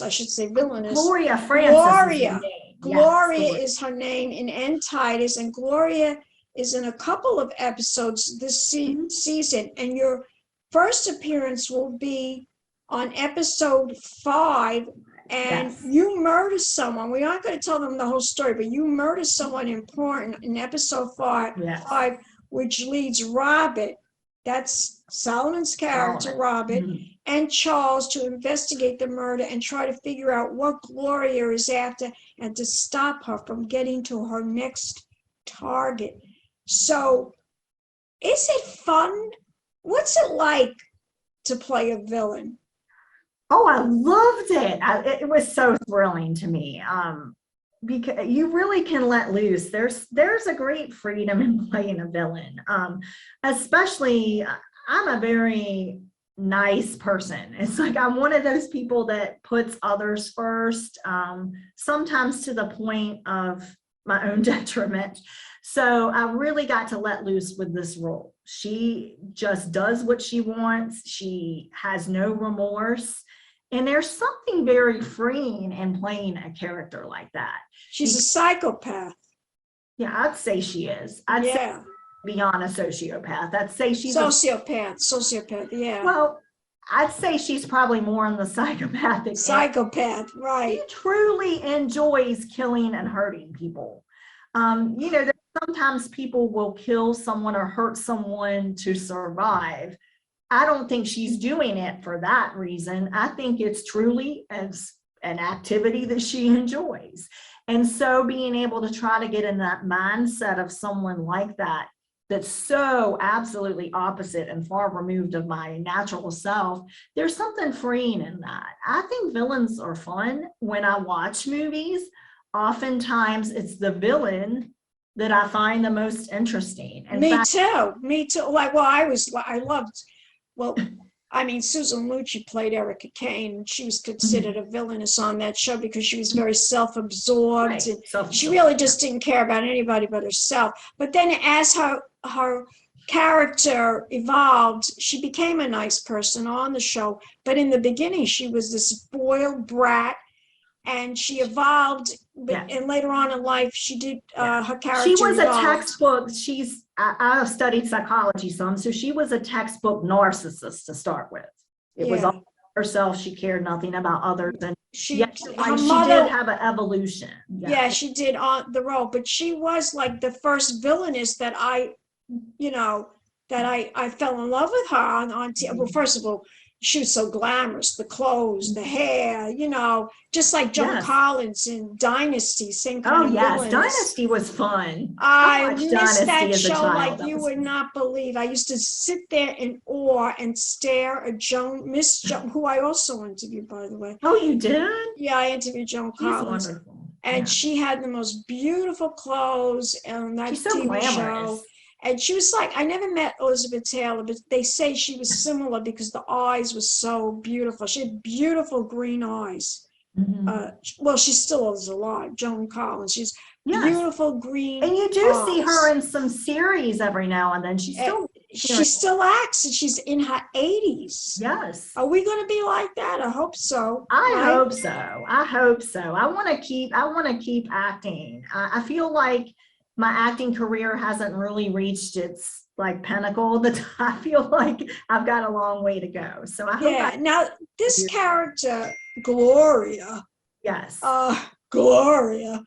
I should say villainous. Gloria Francis. Gloria is her name in TITUS, and Gloria is in a couple of episodes this season, and your first appearance will be on episode 5, and you murder someone. We aren't going to tell them the whole story, but you murder someone important in episode 5, which leads Robert, that's Solomon's character, Robert, and Charles to investigate the murder and try to figure out what Gloria is after and to stop her from getting to her next target. So, is it fun? What's it like to play a villain? Oh, I loved it. It was so thrilling to me. Because you really can let loose. There's a great freedom in playing a villain. Especially, I'm a very nice person. It's like I'm one of those people that puts others first, sometimes to the point of my own detriment. So I really got to let loose with this role. She just does what she wants. She has no remorse. And there's something very freeing in playing a character like that. She's a psychopath. Yeah, I'd say she is. I'd say beyond a sociopath. I'd say she's sociopath, yeah. Well, I'd say she's probably more on the psychopathic. Psychopath, right. She truly enjoys killing and hurting people. Sometimes people will kill someone or hurt someone to survive. I don't think she's doing it for that reason. I think it's truly as an activity that she enjoys. And so being able to try to get in that mindset of someone like that, that's so absolutely opposite and far removed of my natural self, there's something freeing in that. I think villains are fun. When I watch movies, oftentimes it's the villain that I find the most interesting. Me too. Like, well, I mean, Susan Lucci played Erica Kane, and she was considered a villainess on that show because she was very self-absorbed, Right, and she self-absorbed, really just didn't care about anybody but herself. But then as her character evolved, she became a nice person on the show. But in the beginning, she was this spoiled brat, and she evolved. But Yeah. and later on in life, she did Yeah. her character She was a evolved. textbook. I studied psychology some, so she was a textbook narcissist to start with. It was Yeah. all herself. She cared nothing about others. And She, yes, her she mother, did have an evolution. yeah, she did on the role, but she was like the first villainess that I fell in love with her on TV. Well, first of all, she was so glamorous, the clothes, the hair, just like Joan Yes. Collins in Dynasty, same Oh, kind of yes. villainess. Dynasty was fun. I watched missed that as a show child. like That you was would fun. not believe. I used to sit there in awe and stare at Miss Joan, who I also interviewed, by the way. Oh, you did? Yeah, I interviewed Joan She's Collins. wonderful. And Yeah. she had the most beautiful clothes on that She's so TV glamorous. show. And she was like, I never met Elizabeth Taylor, but they say she was similar because the eyes were so beautiful. She had beautiful green eyes. Mhm. Well, she still is alive, Joan Collins. She's Yes. beautiful green And you do see eyes. her in some series every now and then. She's still, She still acts, and she's in her 80s. yes. Are we going to be like that? I hope so. I right? hope so. I hope so. I want to keep acting. I feel like my acting career hasn't really reached its like pinnacle. I feel like I've got a long way to go. So I hope Yeah. Now this character, Gloria. Yes. Gloria.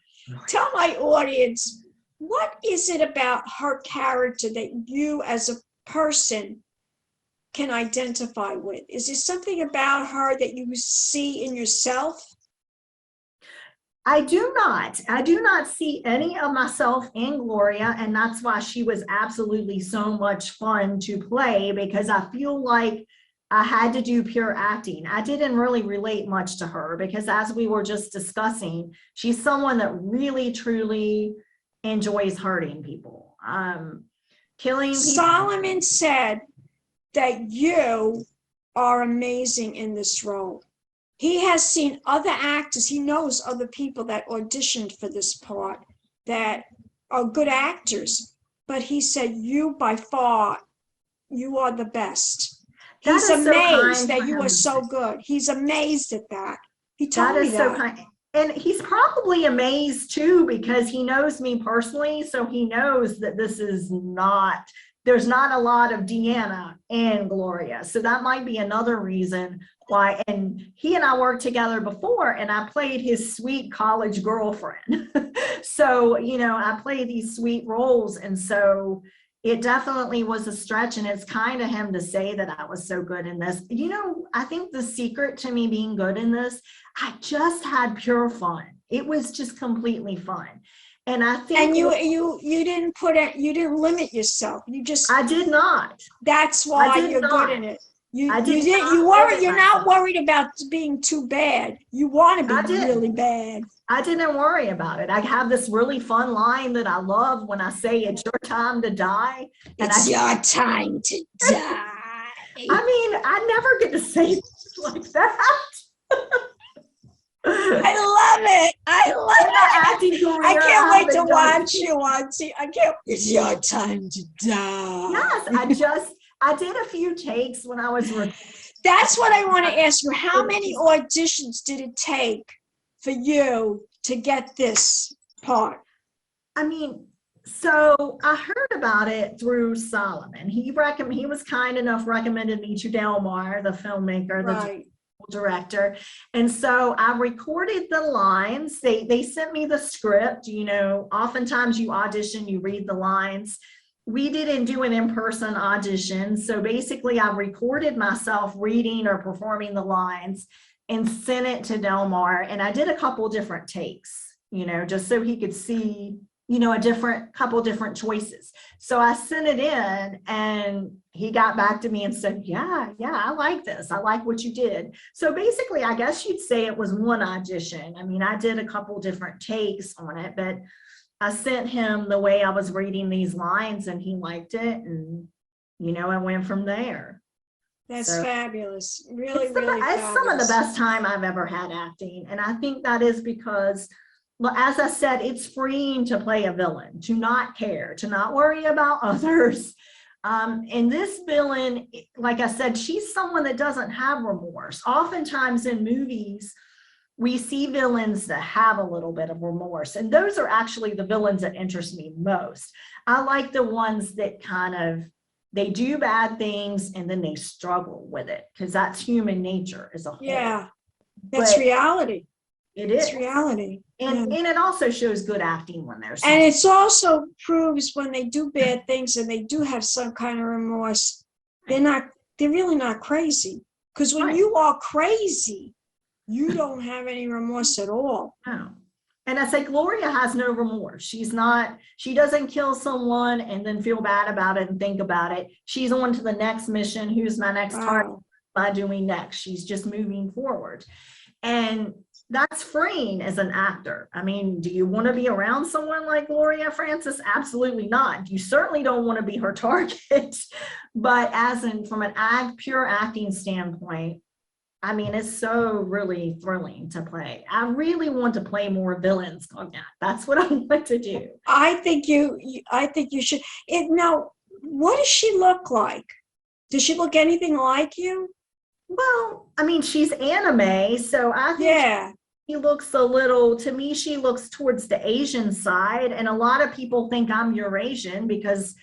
Tell my audience, what is it about her character that you as a person can identify with? Is there something about her that you see in yourself? I do not see any of myself in Gloria, and that's why she was absolutely so much fun to play, because I feel like I had to do pure acting. I didn't really relate much to her because, as we were just discussing, she's someone that really truly enjoys hurting people, killing people. Solomon said that you are amazing in this role. He has seen other actors, he knows other people that auditioned for this part that are good actors, but he said you by far, you are the best. He's amazed that you are so good. He's amazed at that. He told me that. That is so kind. And he's probably amazed too, because he knows me personally. So he knows that there's not a lot of Deanna and Gloria. So that might be another reason why. And he and I worked together before, and I played his sweet college girlfriend. So, I play these sweet roles. And so it definitely was a stretch, and it's kind of him to say that I was so good in this. I think the secret to me being good in this, I just had pure fun. It was just completely fun. And I think, and you didn't you didn't limit yourself. I did not. That's why you're good in it. You're not worried about being too bad. You want to be really bad. I didn't worry about it. I have this really fun line that I love when I say, "It's your time to die." It's your time to die. I never get to say things like that. I love it. I love it. Acting career, I can't wait to watch you on TV. It's your time to die. Yes, I did a few takes when I was. That's what I want to ask you. How many auditions did it take for you to get this part? So I heard about it through Solomon. He was kind enough, recommended me to Delmar, the filmmaker, Right. the director. And so I recorded the lines. They sent me the script. Oftentimes you audition, you read the lines. We didn't do an in-person audition. So basically I recorded myself reading or performing the lines and sent it to Delmar. And I did a couple different takes, just so he could see, a couple different choices. So I sent it in, and he got back to me and said, yeah, I like this. I like what you did. So basically, I guess you'd say it was one audition. I did a couple different takes on it, but I sent him the way I was reading these lines, and he liked it. And, I went from there. That's So fabulous. Really, it's, really it's some of the fabulous. best time I've ever had acting. And I think that is because, well, as I said, it's freeing to play a villain, to not care, to not worry about others. And this villain, like I said, she's someone that doesn't have remorse. Oftentimes in movies, we see villains that have a little bit of remorse. And those are actually the villains that interest me most. I like the ones that kind of, they do bad things and then they struggle with it, because that's human nature as a whole. Yeah, that's But reality. it It's is. reality. And it also shows good acting when there's And it's also proves when they do bad things and they do have some kind of remorse, they're really not crazy. Because when you are crazy, you don't have any remorse at all. No. And I say Gloria has no remorse. She doesn't kill someone and then feel bad about it and think about it. She's on to the next mission. Who's my next target? What am I doing next? She's just moving forward. And that's freeing as an actor. I mean, do you want to be around someone like Gloria Francis? Absolutely not. You certainly don't want to be her target. But from an pure acting standpoint, I mean, it's so really thrilling to play. I really want to play more villains, Cognac. That's what I want to do. I think you should. Now, what does she look like? Does she look anything like you? Well, I mean, she's anime, so I think she looks to me, she looks towards the Asian side. And a lot of people think I'm Eurasian because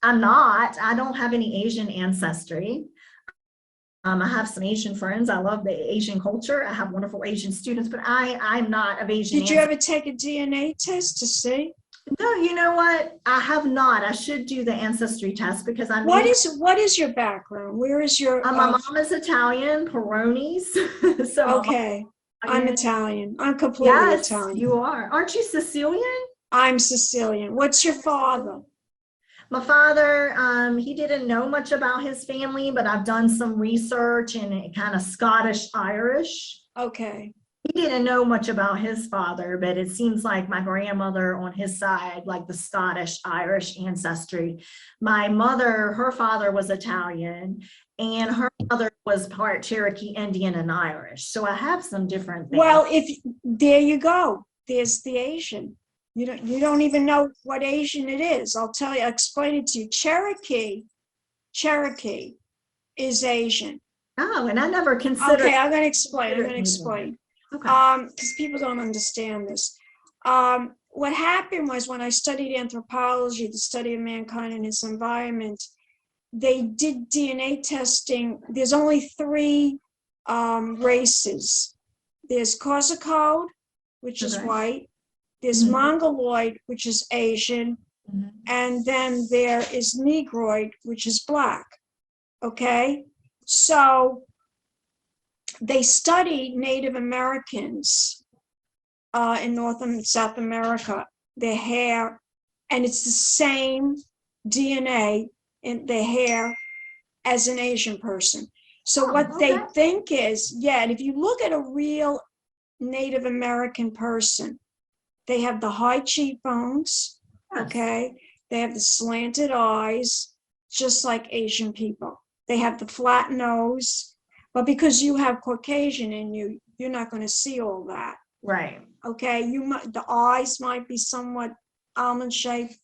I'm not. I don't have any Asian ancestry. I have some Asian friends. I love the Asian culture. I have wonderful Asian students, but I'm not of Asian. Did you ever take a DNA test to see? No, you know what? I have not. I should do the ancestry test because I'm. What is your background? Where is your? My mom is Italian, Peronis. So okay, I'm Italian. I'm completely Italian. You are. Aren't you Sicilian? I'm Sicilian. What's your father? My father, he didn't know much about his family, but I've done some research and kind of Scottish-Irish. Okay. He didn't know much about his father, but it seems like my grandmother on his side, like the Scottish-Irish ancestry. My mother, her father was Italian, and her mother was part Cherokee, Indian, and Irish. So I have some different things. Well, there you go. There's the Asian. You don't even know what Asian it is. I'll explain it to you. Cherokee is Asian. Oh, and I never considered. Okay, I'm going to explain. Okay. Because people don't understand this. What happened was when I studied anthropology, the study of mankind and its environment, they did DNA testing. There's only 3 races. There's Caucasoid, which is white. There's Mongoloid, which is Asian, and then there is Negroid, which is black. Okay, so they study Native Americans in North and South America, their hair, and it's the same DNA in their hair as an Asian person. So what they think is, and if you look at a real Native American person, they have the high cheekbones, okay? They have the slanted eyes, just like Asian people. They have the flat nose, but because you have Caucasian in you, you're not going to see all that. Right. Okay, the eyes might be somewhat almond shaped.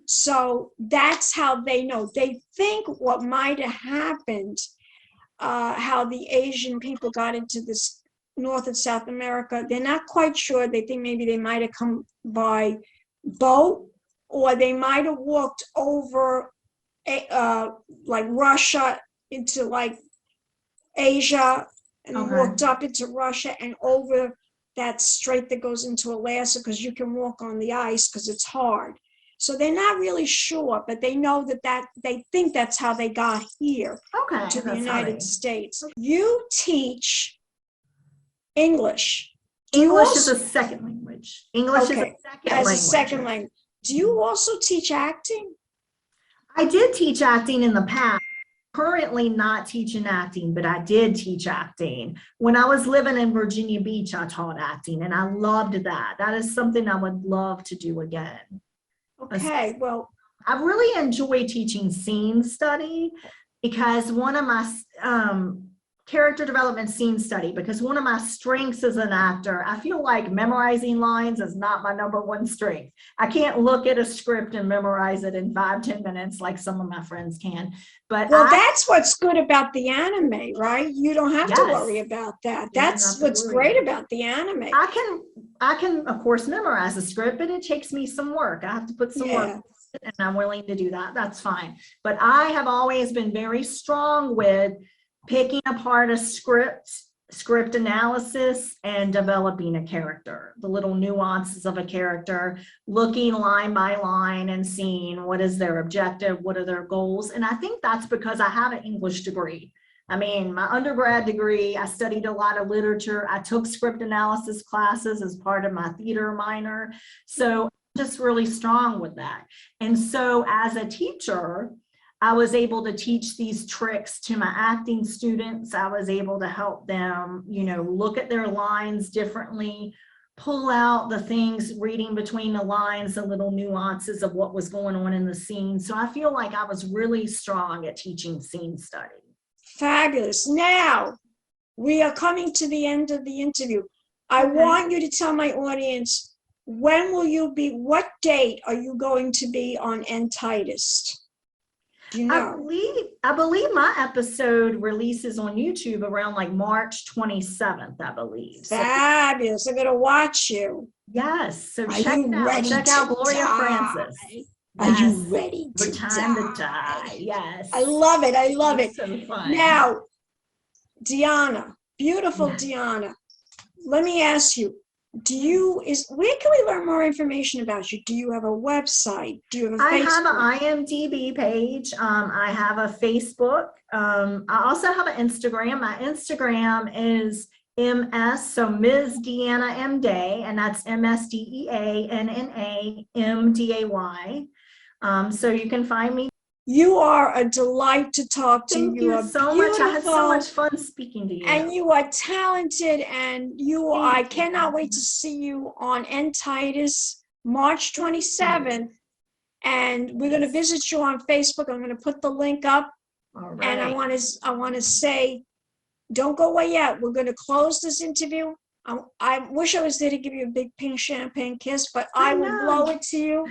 So that's how they know. They think what might have happened, how the Asian people got into this North and South America. They're not quite sure. They think maybe they might have come by boat, or they might have walked over like Russia into like Asia, and walked up into Russia and over that strait that goes into Alaska, because you can walk on the ice because it's hard. So they're not really sure, but they know that they think that's how they got here to the United States. You teach English. English is a second language. English is a second language. As a second language. Do you also teach acting? I did teach acting in the past. Currently not teaching acting, but I did teach acting. When I was living in Virginia Beach, I taught acting, and I loved that. That is something I would love to do again. Okay, well, I really enjoy teaching scene study. because one of my character development scene study, because one of my strengths as an actor, I feel like memorizing lines is not my number one strength. I can't look at a script and memorize it in 5-10 minutes like some of my friends can. But well, that's what's good about the anime, right? You don't have to Yes. worry about that. You don't That's have to what's worry. great about the anime. I can of course memorize a script, but it takes me some work. I have to put some work, and I'm willing to do that. That's fine. But I have always been very strong with picking apart a script analysis, and developing a character, the little nuances of a character, looking line by line and seeing what is their objective, what are their goals. And I think that's because I have an English degree. I mean, my undergrad degree, I studied a lot of literature. I took script analysis classes as part of my theater minor. So I'm just really strong with that. And so as a teacher, I was able to teach these tricks to my acting students. I was able to help them, look at their lines differently, pull out the things, reading between the lines, the little nuances of what was going on in the scene. So I feel like I was really strong at teaching scene study. Fabulous. Now, we are coming to the end of the interview. I want you to tell my audience, what date are you going to be on TITUS? Do you know? I believe my episode releases on YouTube around like March 27th, I believe. Fabulous. I'm going to watch you. Yes. So check out Gloria Francis. Are you ready to time to die? Yes. I love it. I love it. So fun. Now, Deanna, beautiful Deanna, let me ask you, where can we learn more information about you? Do you have a website? Do you have a Facebook? I have an IMDb page. I have a Facebook. I also have an Instagram. My Instagram is MS, so Ms. Deanna M. Day, and that's MSDEANNAMDAY. So you can find me. You are a delight to talk to. Thank you so much. I had so much fun speaking to you. And you are talented, and I cannot wait to see you on TITUS March 27th. And we're going to visit you on Facebook. I'm going to put the link up. All right. And I want to say, don't go away yet. We're going to close this interview. I wish I was there to give you a big pink champagne kiss, but I will blow it to you.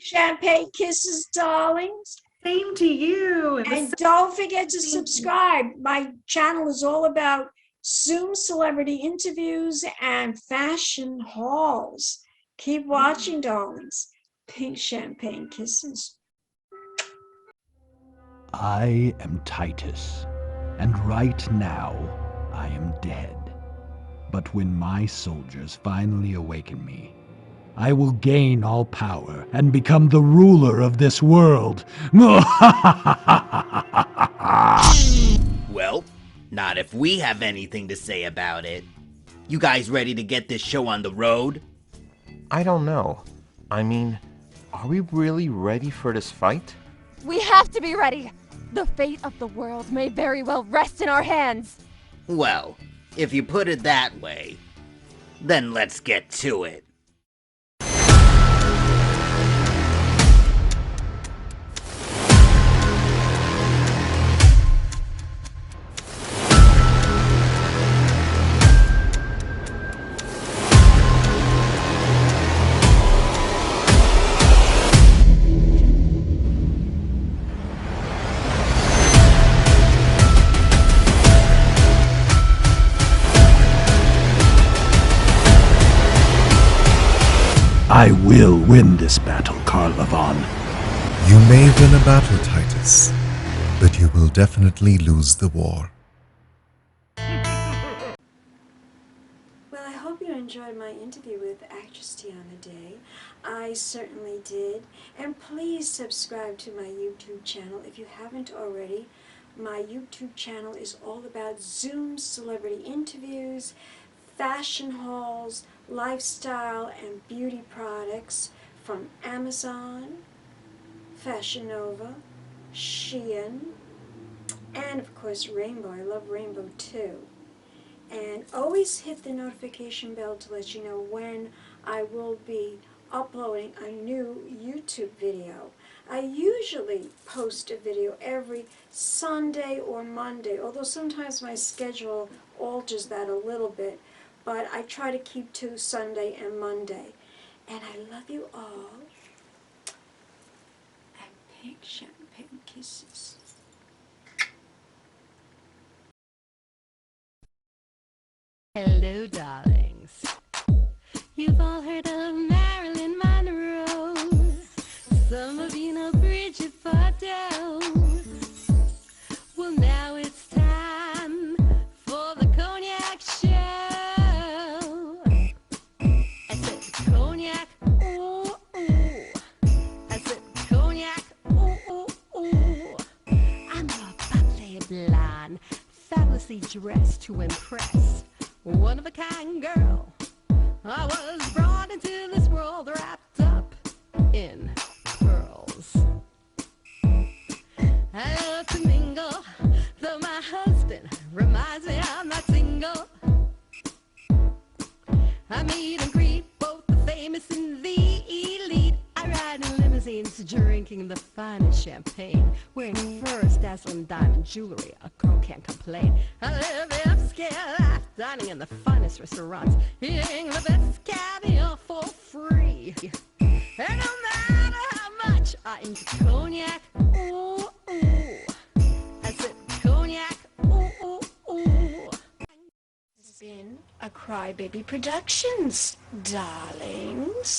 Champagne kisses, darlings. Same to you. And don't forget to subscribe. My channel is all about Zoom celebrity interviews and fashion hauls. Keep watching, darlings. Pink champagne kisses. I am Titus, and right now I am dead. But when my soldiers finally awaken me, I will gain all power and become the ruler of this world. Well, not if we have anything to say about it. You guys ready to get this show on the road? I don't know. I mean, are we really ready for this fight? We have to be ready. The fate of the world may very well rest in our hands. Well, if you put it that way, then let's get to it. I will win this battle, Carlavon. You may win a battle, Titus, but you will definitely lose the war. Well, I hope you enjoyed my interview with actress Deanna Day. I certainly did. And please subscribe to my YouTube channel if you haven't already. My YouTube channel is all about Zoom celebrity interviews, fashion hauls, lifestyle and beauty products from Amazon, Fashion Nova, Shein, and of course Rainbow. I love Rainbow too. And always hit the notification bell to let you know when I will be uploading a new YouTube YouTube video. I usually post a video every Sunday or Monday, although sometimes my schedule alters that a little bit, but I try to keep to Sunday and Monday. And I love you all. And pink champagne kisses. Hello, darlings. You've all heard of Marilyn Monroe. Some of you know Bridget Bardot. Well, now it's time for the Cognac show. I said Cognac, ooh, ooh. I said Cognac, ooh, ooh, ooh. I'm a bubbly blonde, fabulously dressed to impress. One-of-a-kind girl. I was brought into this world wrapped up in pearls. I love to mingle, though my husband reminds me I'm not single. I meet and greet both the famous and the elite. I ride in limousines, drinking the finest champagne, wearing furs, dazzling diamond jewelry. A girl can't complain. I live the upscale life, dining in the finest restaurants, eating the best caviar for free. And no matter how much I enjoy cognac, ooh, ooh. I said cognac, ooh, ooh, ooh. This has been a Crybaby Productions, darlings.